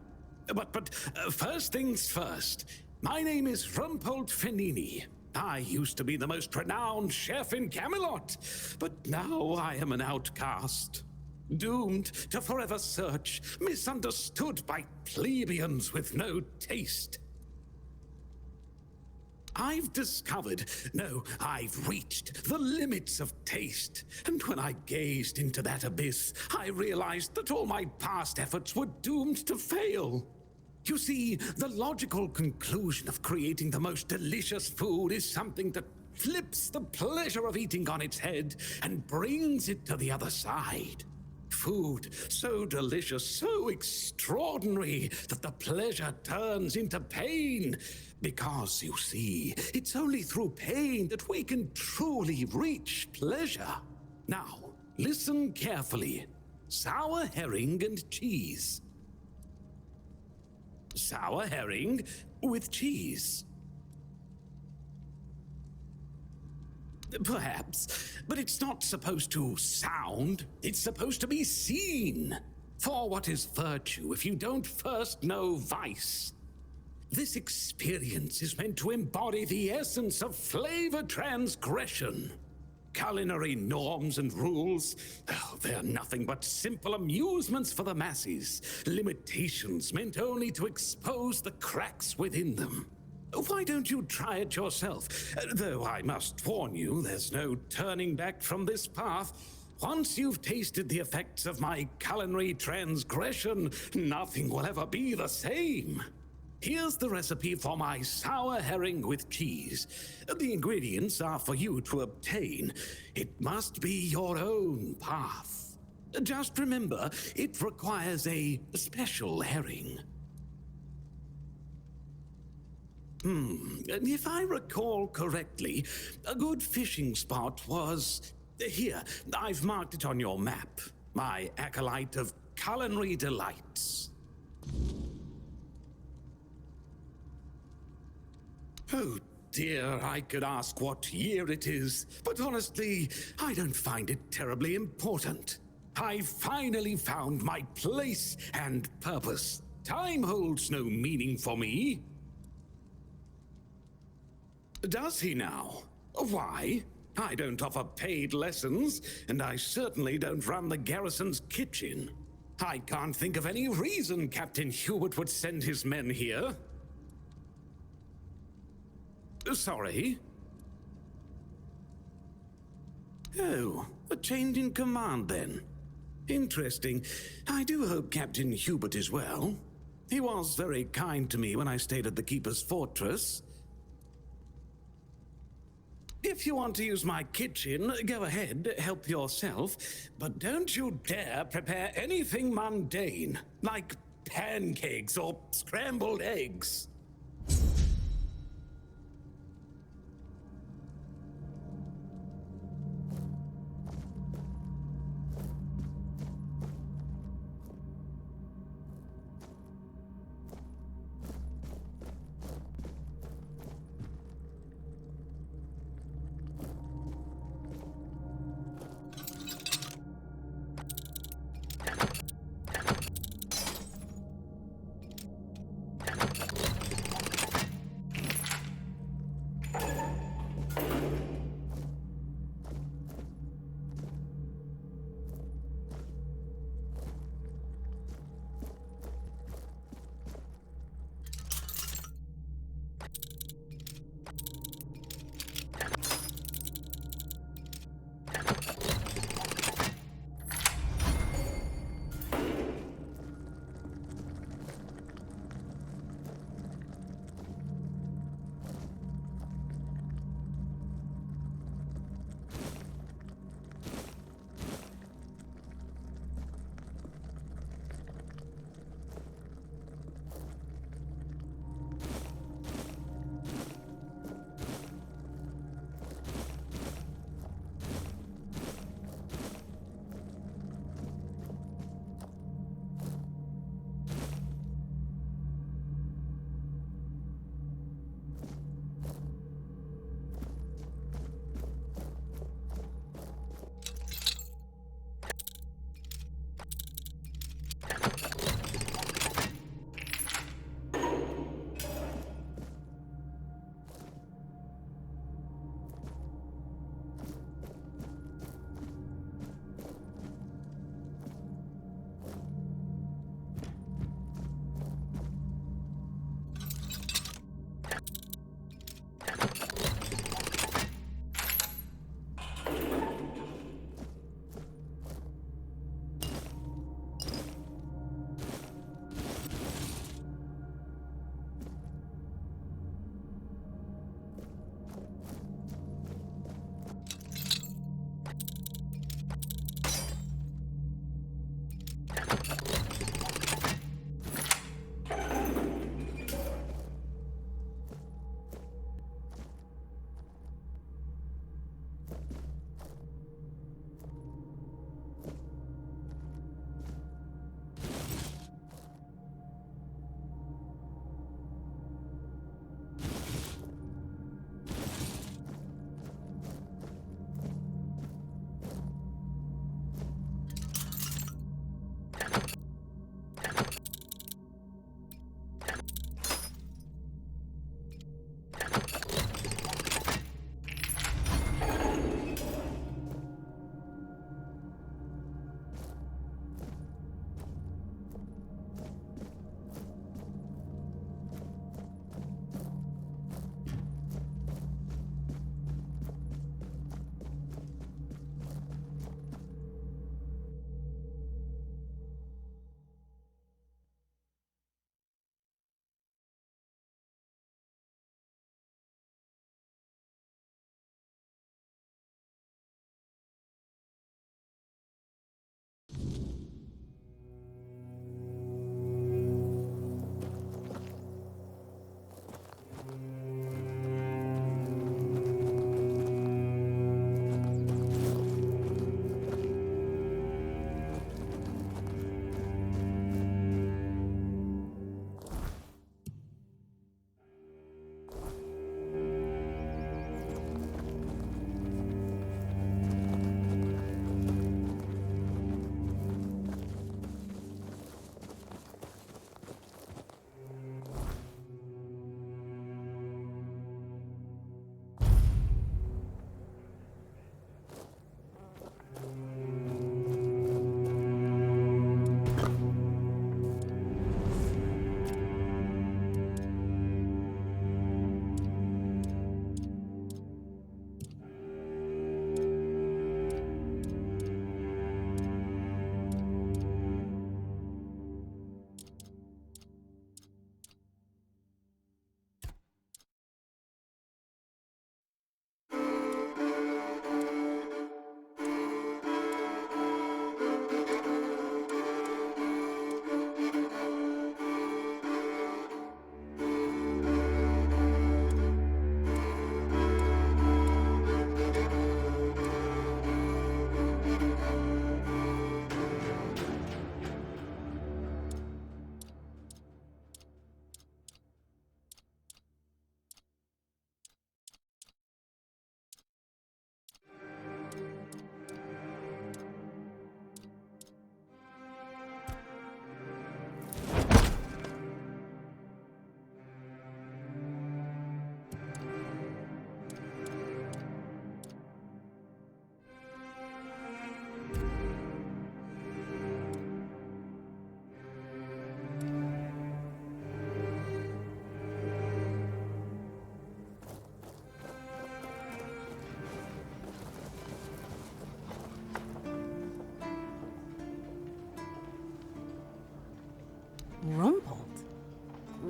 But first things first, my name is Rumpold Fenini. I used to be the most renowned chef in Camelot, but now I am an outcast. Doomed to forever search, misunderstood by plebeians with no taste. I've discovered, no, I've reached the limits of taste. And when I gazed into that abyss, I realized that all my past efforts were doomed to fail. You see, the logical conclusion of creating the most delicious food is something that flips the pleasure of eating on its head and brings it to the other side. Food so delicious, so extraordinary, that the pleasure turns into pain. Because, you see, it's only through pain that we can truly reach pleasure. Now, listen carefully. Sour herring and cheese. Sour herring with cheese. Perhaps, but it's not supposed to sound, it's supposed to be seen. For what is virtue if you don't first know vice? This experience is meant to embody the essence of flavor transgression. Culinary norms and rules, they're nothing but simple amusements for the masses, limitations meant only to expose the cracks within them. Why don't you try it yourself? Though I must warn you, there's no turning back from this path. Once you've tasted the effects of my culinary transgression, nothing will ever be the same. Here's the recipe for my sour herring with cheese. The ingredients are for you to obtain. It must be your own path. Just remember, it requires a special herring. If I recall correctly, a good fishing spot was... Here, I've marked it on your map. My acolyte of culinary delights. Oh dear, I could ask what year it is, but honestly, I don't find it terribly important. I finally found my place and purpose. Time holds no meaning for me. Does he now? Why? I don't offer paid lessons, and I certainly don't run the garrison's kitchen. I can't think of any reason Captain Hubert would send his men here. Sorry? Oh, a change in command then. Interesting. I do hope Captain Hubert is well. He was very kind to me when I stayed at the Keeper's Fortress. If you want to use my kitchen, go ahead, help yourself. But don't you dare prepare anything mundane, like pancakes or scrambled eggs.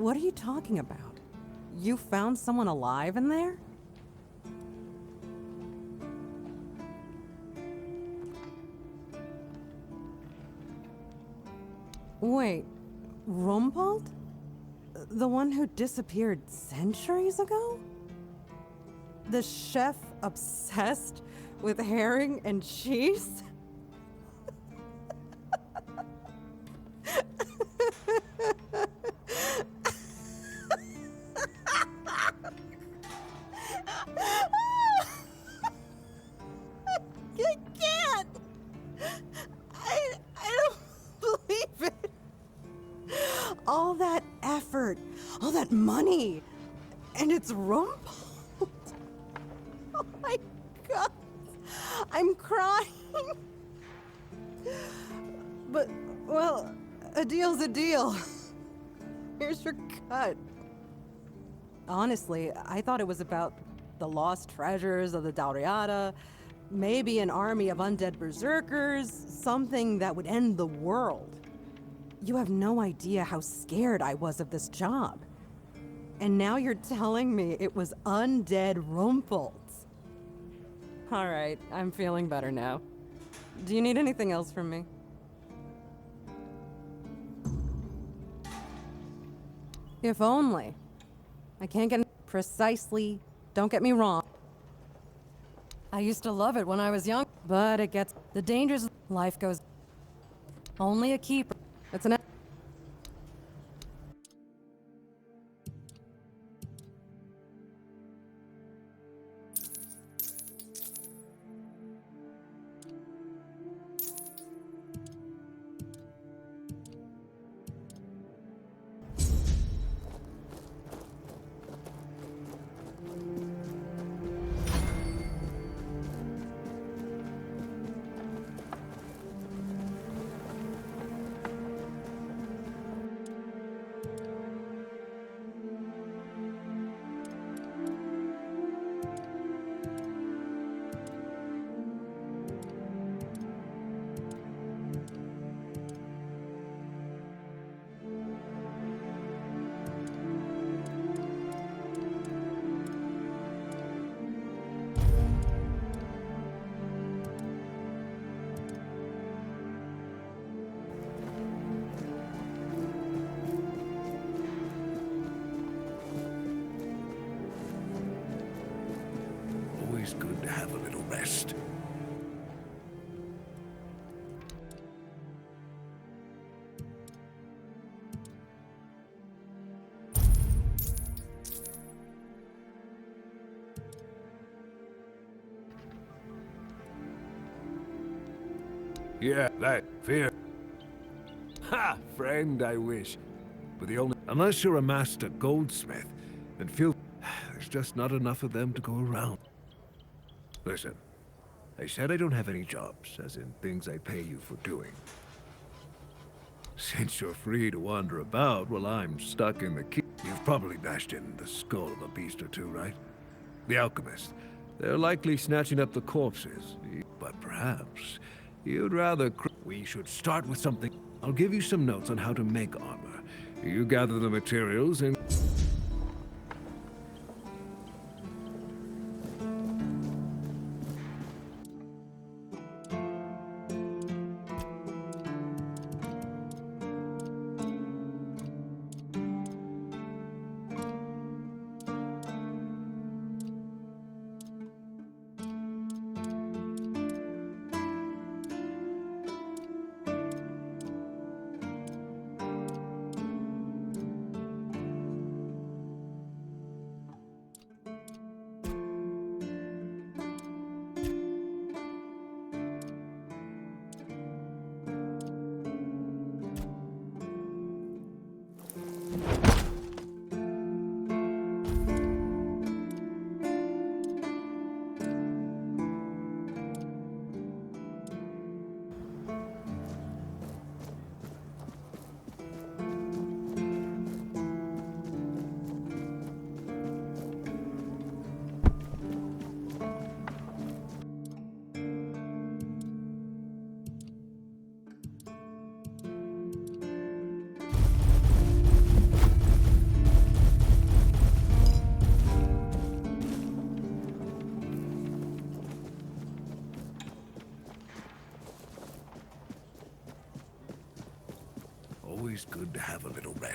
What are you talking about? You found someone alive in there? Wait, Rumpelt? The one who disappeared centuries ago? The chef obsessed with herring and cheese? I can't! I don't believe it! All that effort, all that money, and it's Rumpelt. Oh my god, I'm crying. But, well, a deal's a deal. Here's your cut. Honestly, I thought it was about the lost treasures of the Dalriada, maybe an army of undead berserkers, something that would end the world. You have no idea how scared I was of this job. And now you're telling me it was undead Rumpelt. All right, I'm feeling better now. Do you need anything else from me? If only. I can't get precisely. Don't get me wrong. I used to love it when I was young, but it gets the dangers of life goes. Only a keeper. It's an. Always good to have a little rest. Yeah, that fear. Ha! Friend, I wish. But the only... Unless you're a master goldsmith, then feel... There's just not enough of them to go around. Listen, I said I don't have any jobs, as in things I pay you for doing. Since you're free to wander about while I'm stuck in the key... You've probably bashed in the skull of a beast or two, right? The alchemist. They're likely snatching up the corpses. But perhaps you'd rather... We should start with something. I'll give you some notes on how to make armor. You gather the materials and...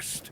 best.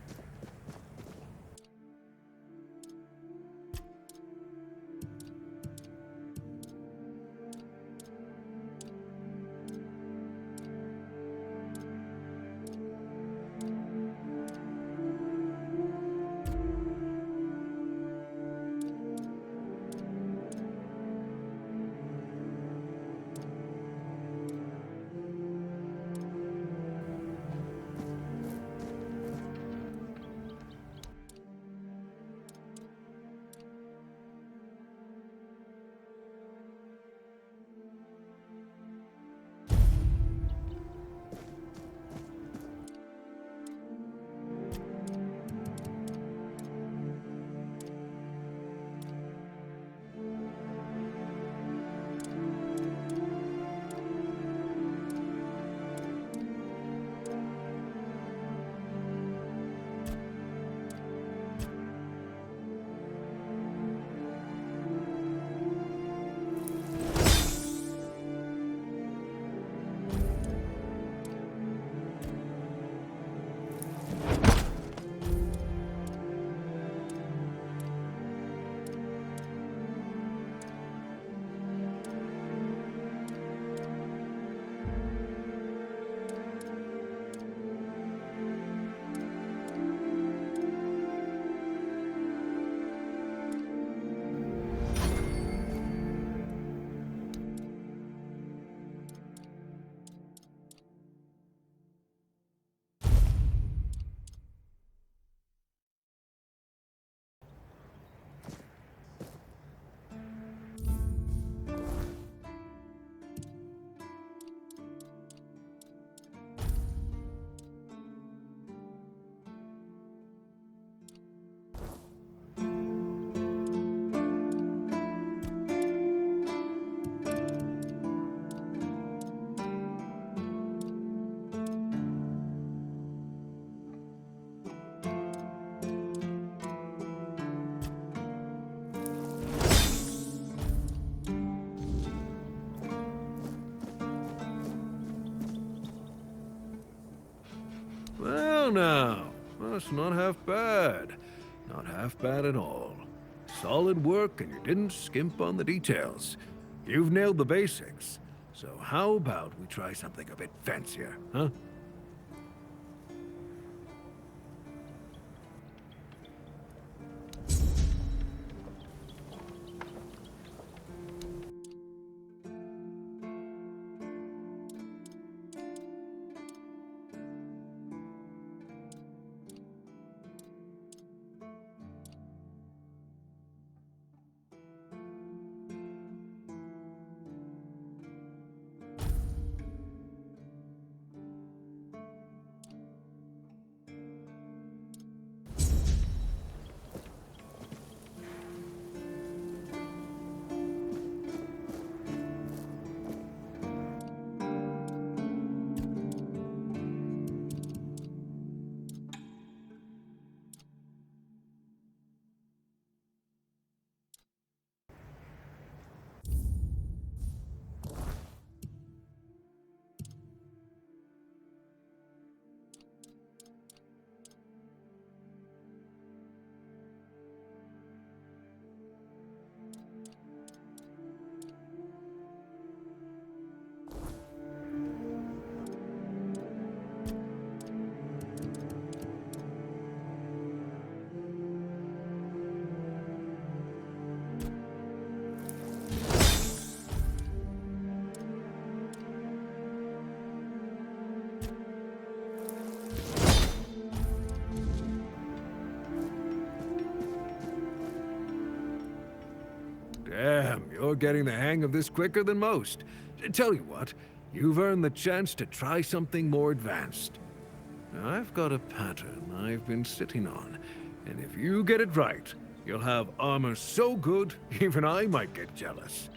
Well now, that's not half bad. Not half bad at all. Solid work, and you didn't skimp on the details. You've nailed the basics. So how about we try something a bit fancier, huh? Damn, you're getting the hang of this quicker than most. Tell you what, you've earned the chance to try something more advanced. Now, I've got a pattern I've been sitting on, and if you get it right, you'll have armor so good, even I might get jealous.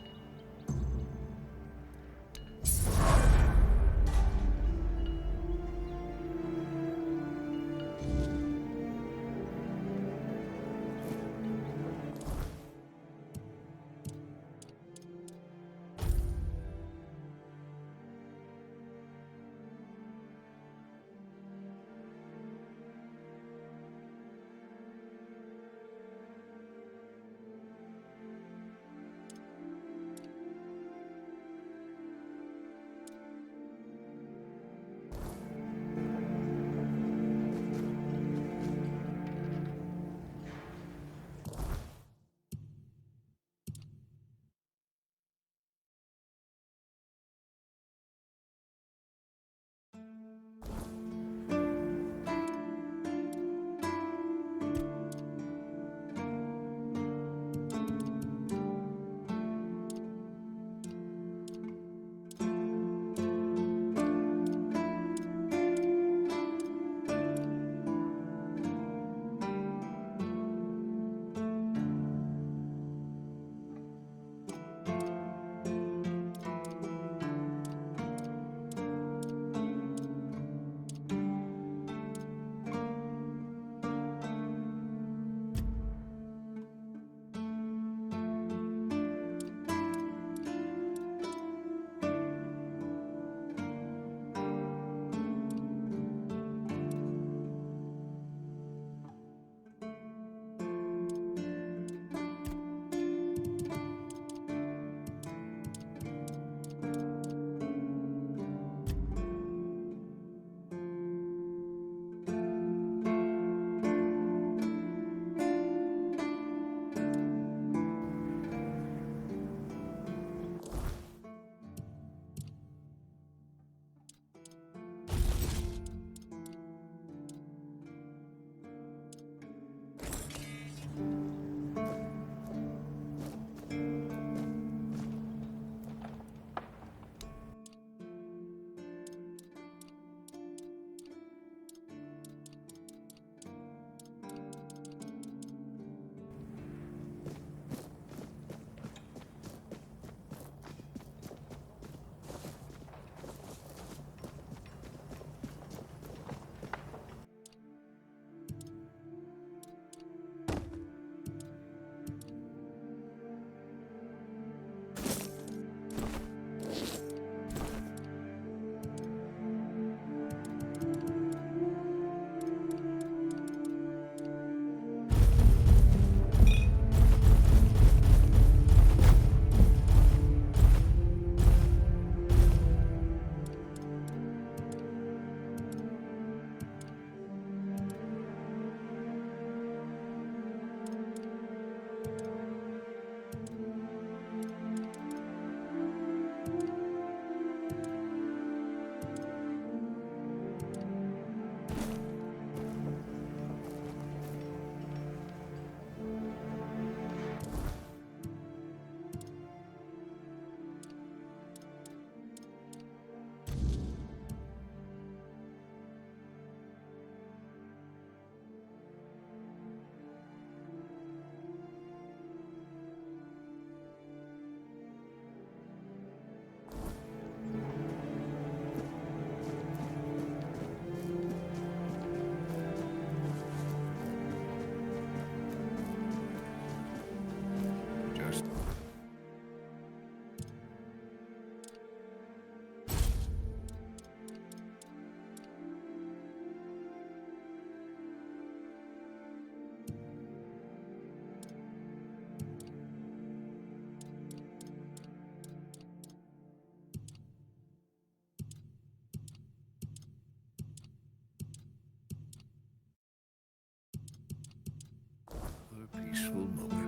a peaceful moment.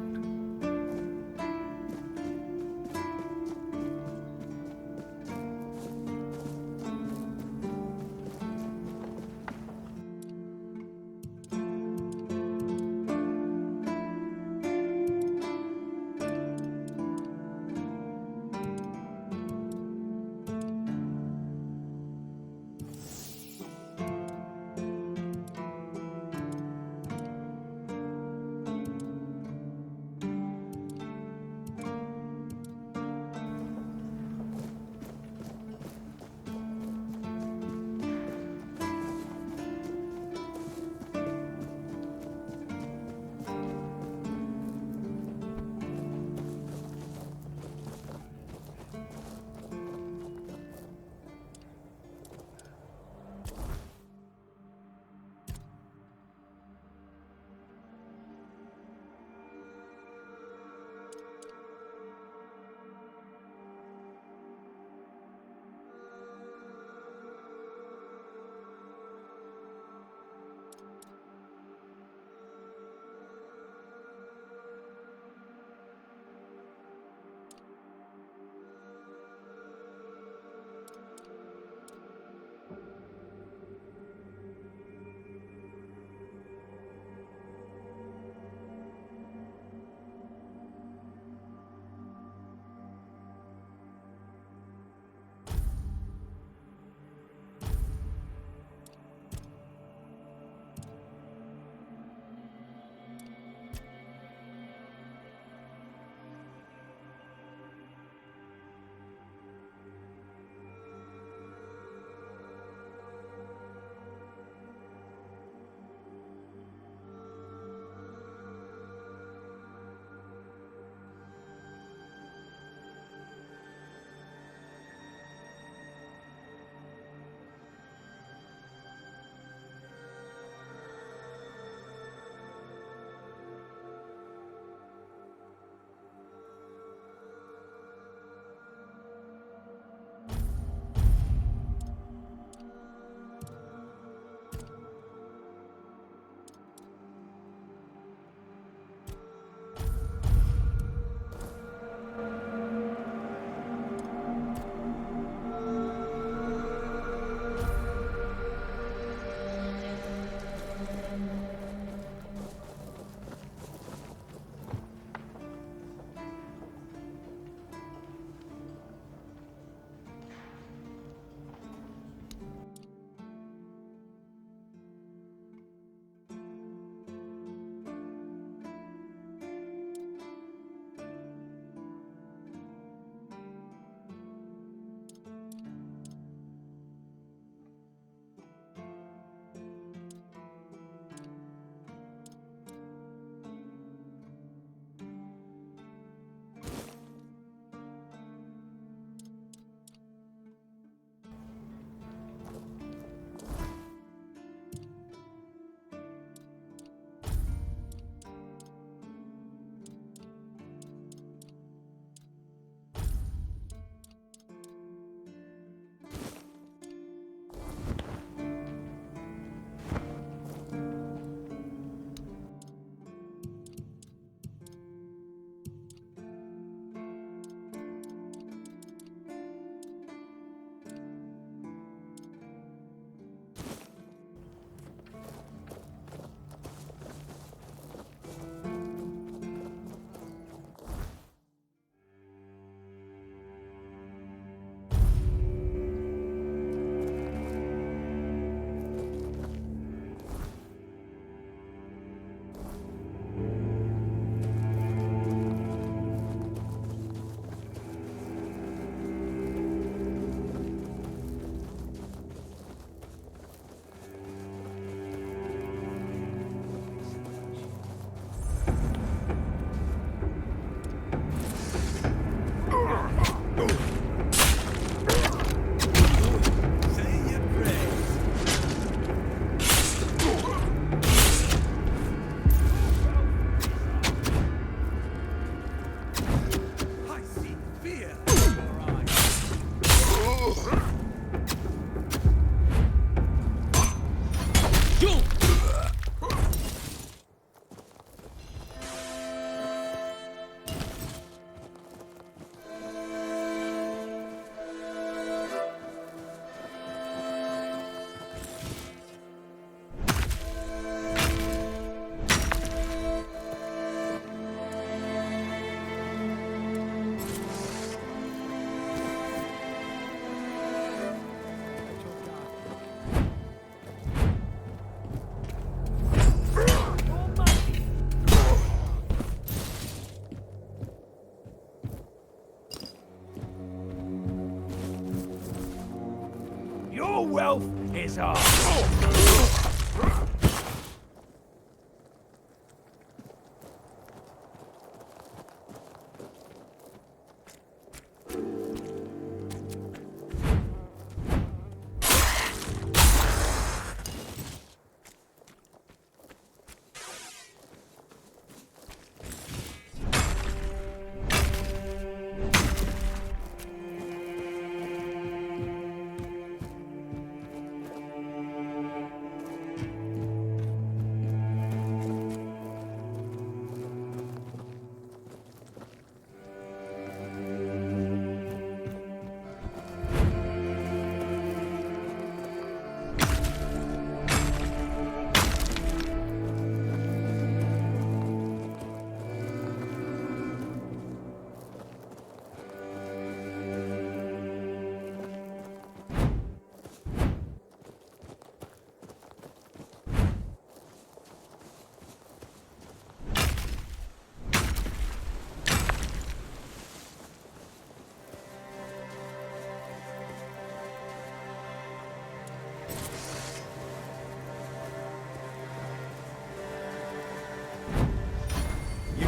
Piss off!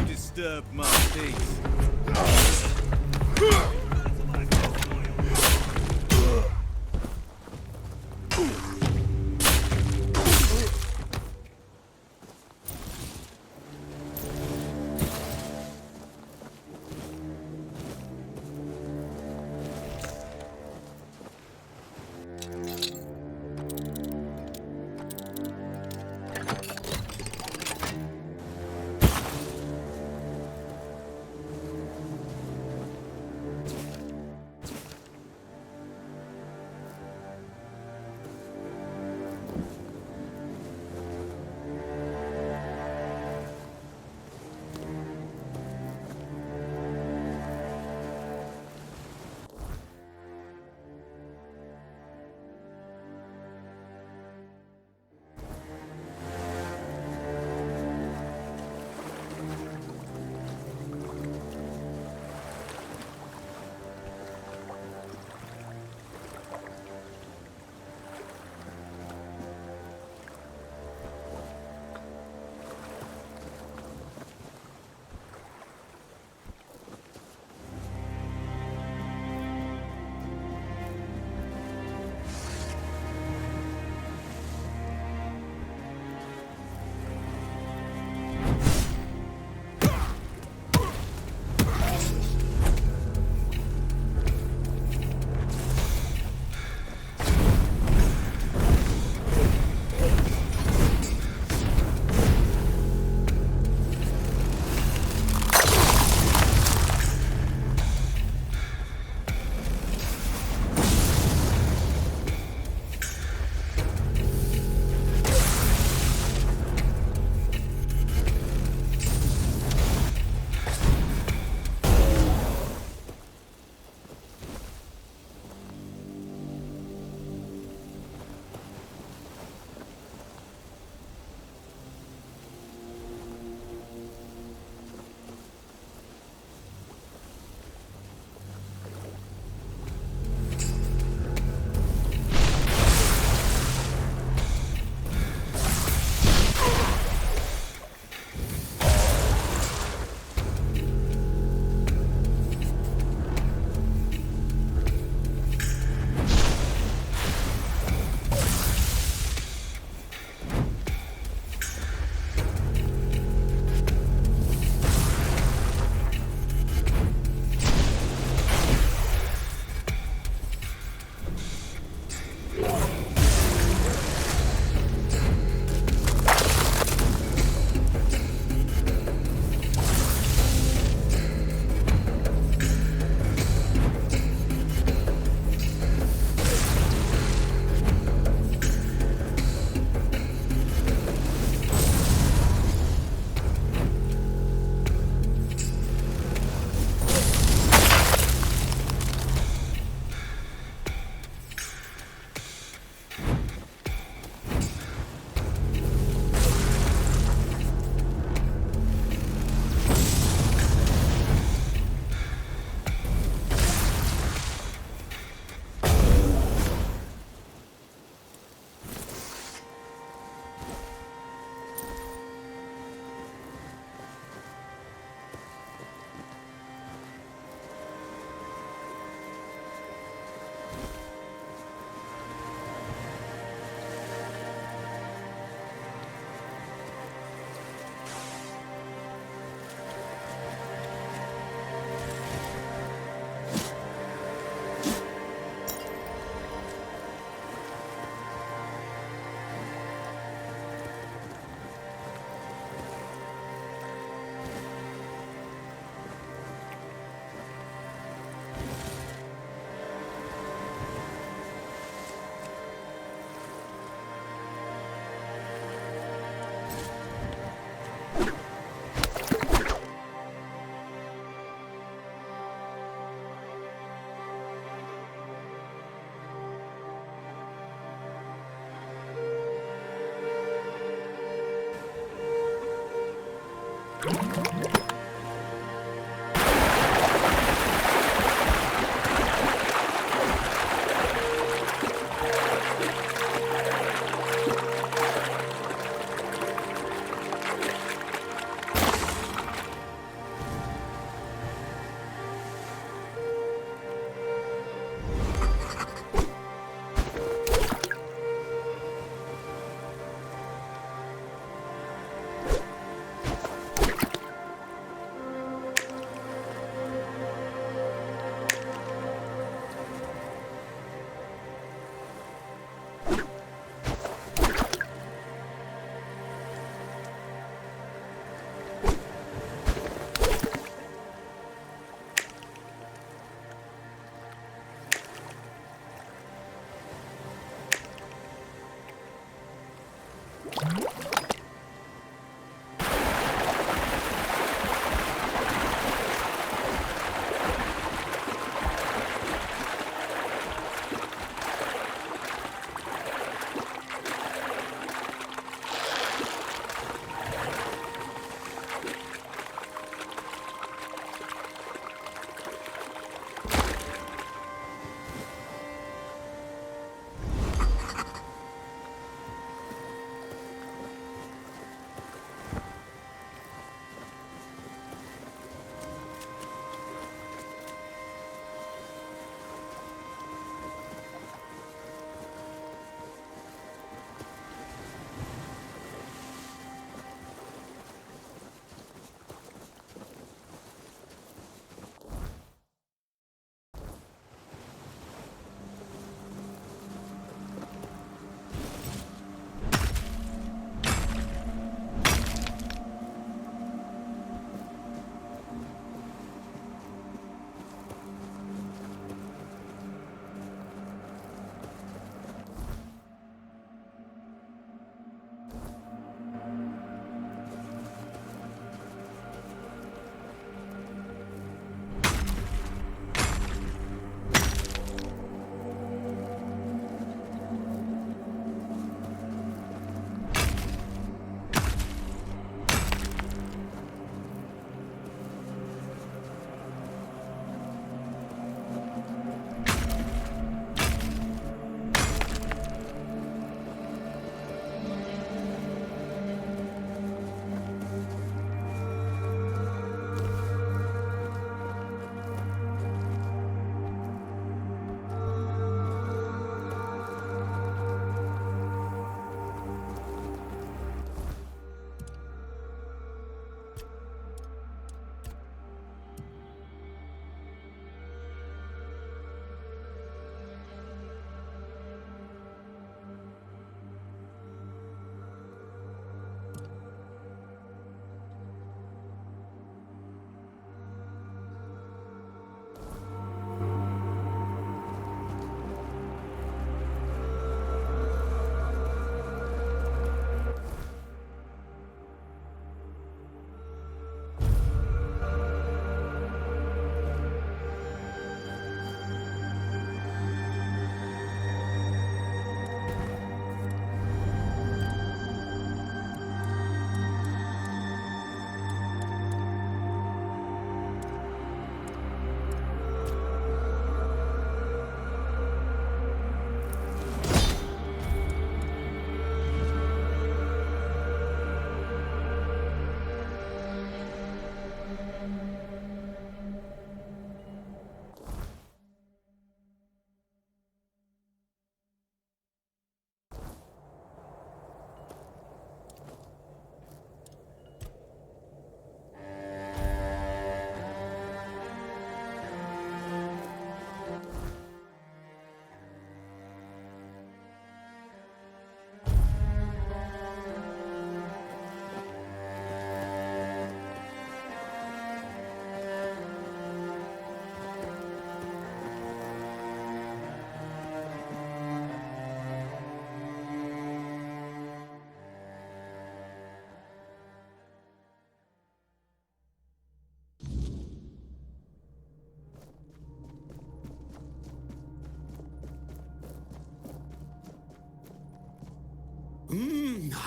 Disturb my peace.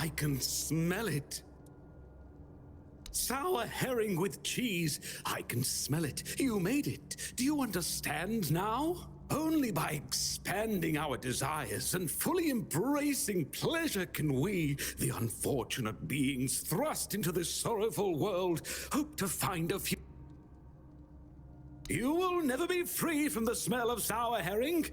I can smell it. Sour herring with cheese. I can smell it. You made it. Do you understand now? Only by expanding our desires and fully embracing pleasure can we, the unfortunate beings thrust into this sorrowful world, hope to find a few. You will never be free from the smell of sour herring.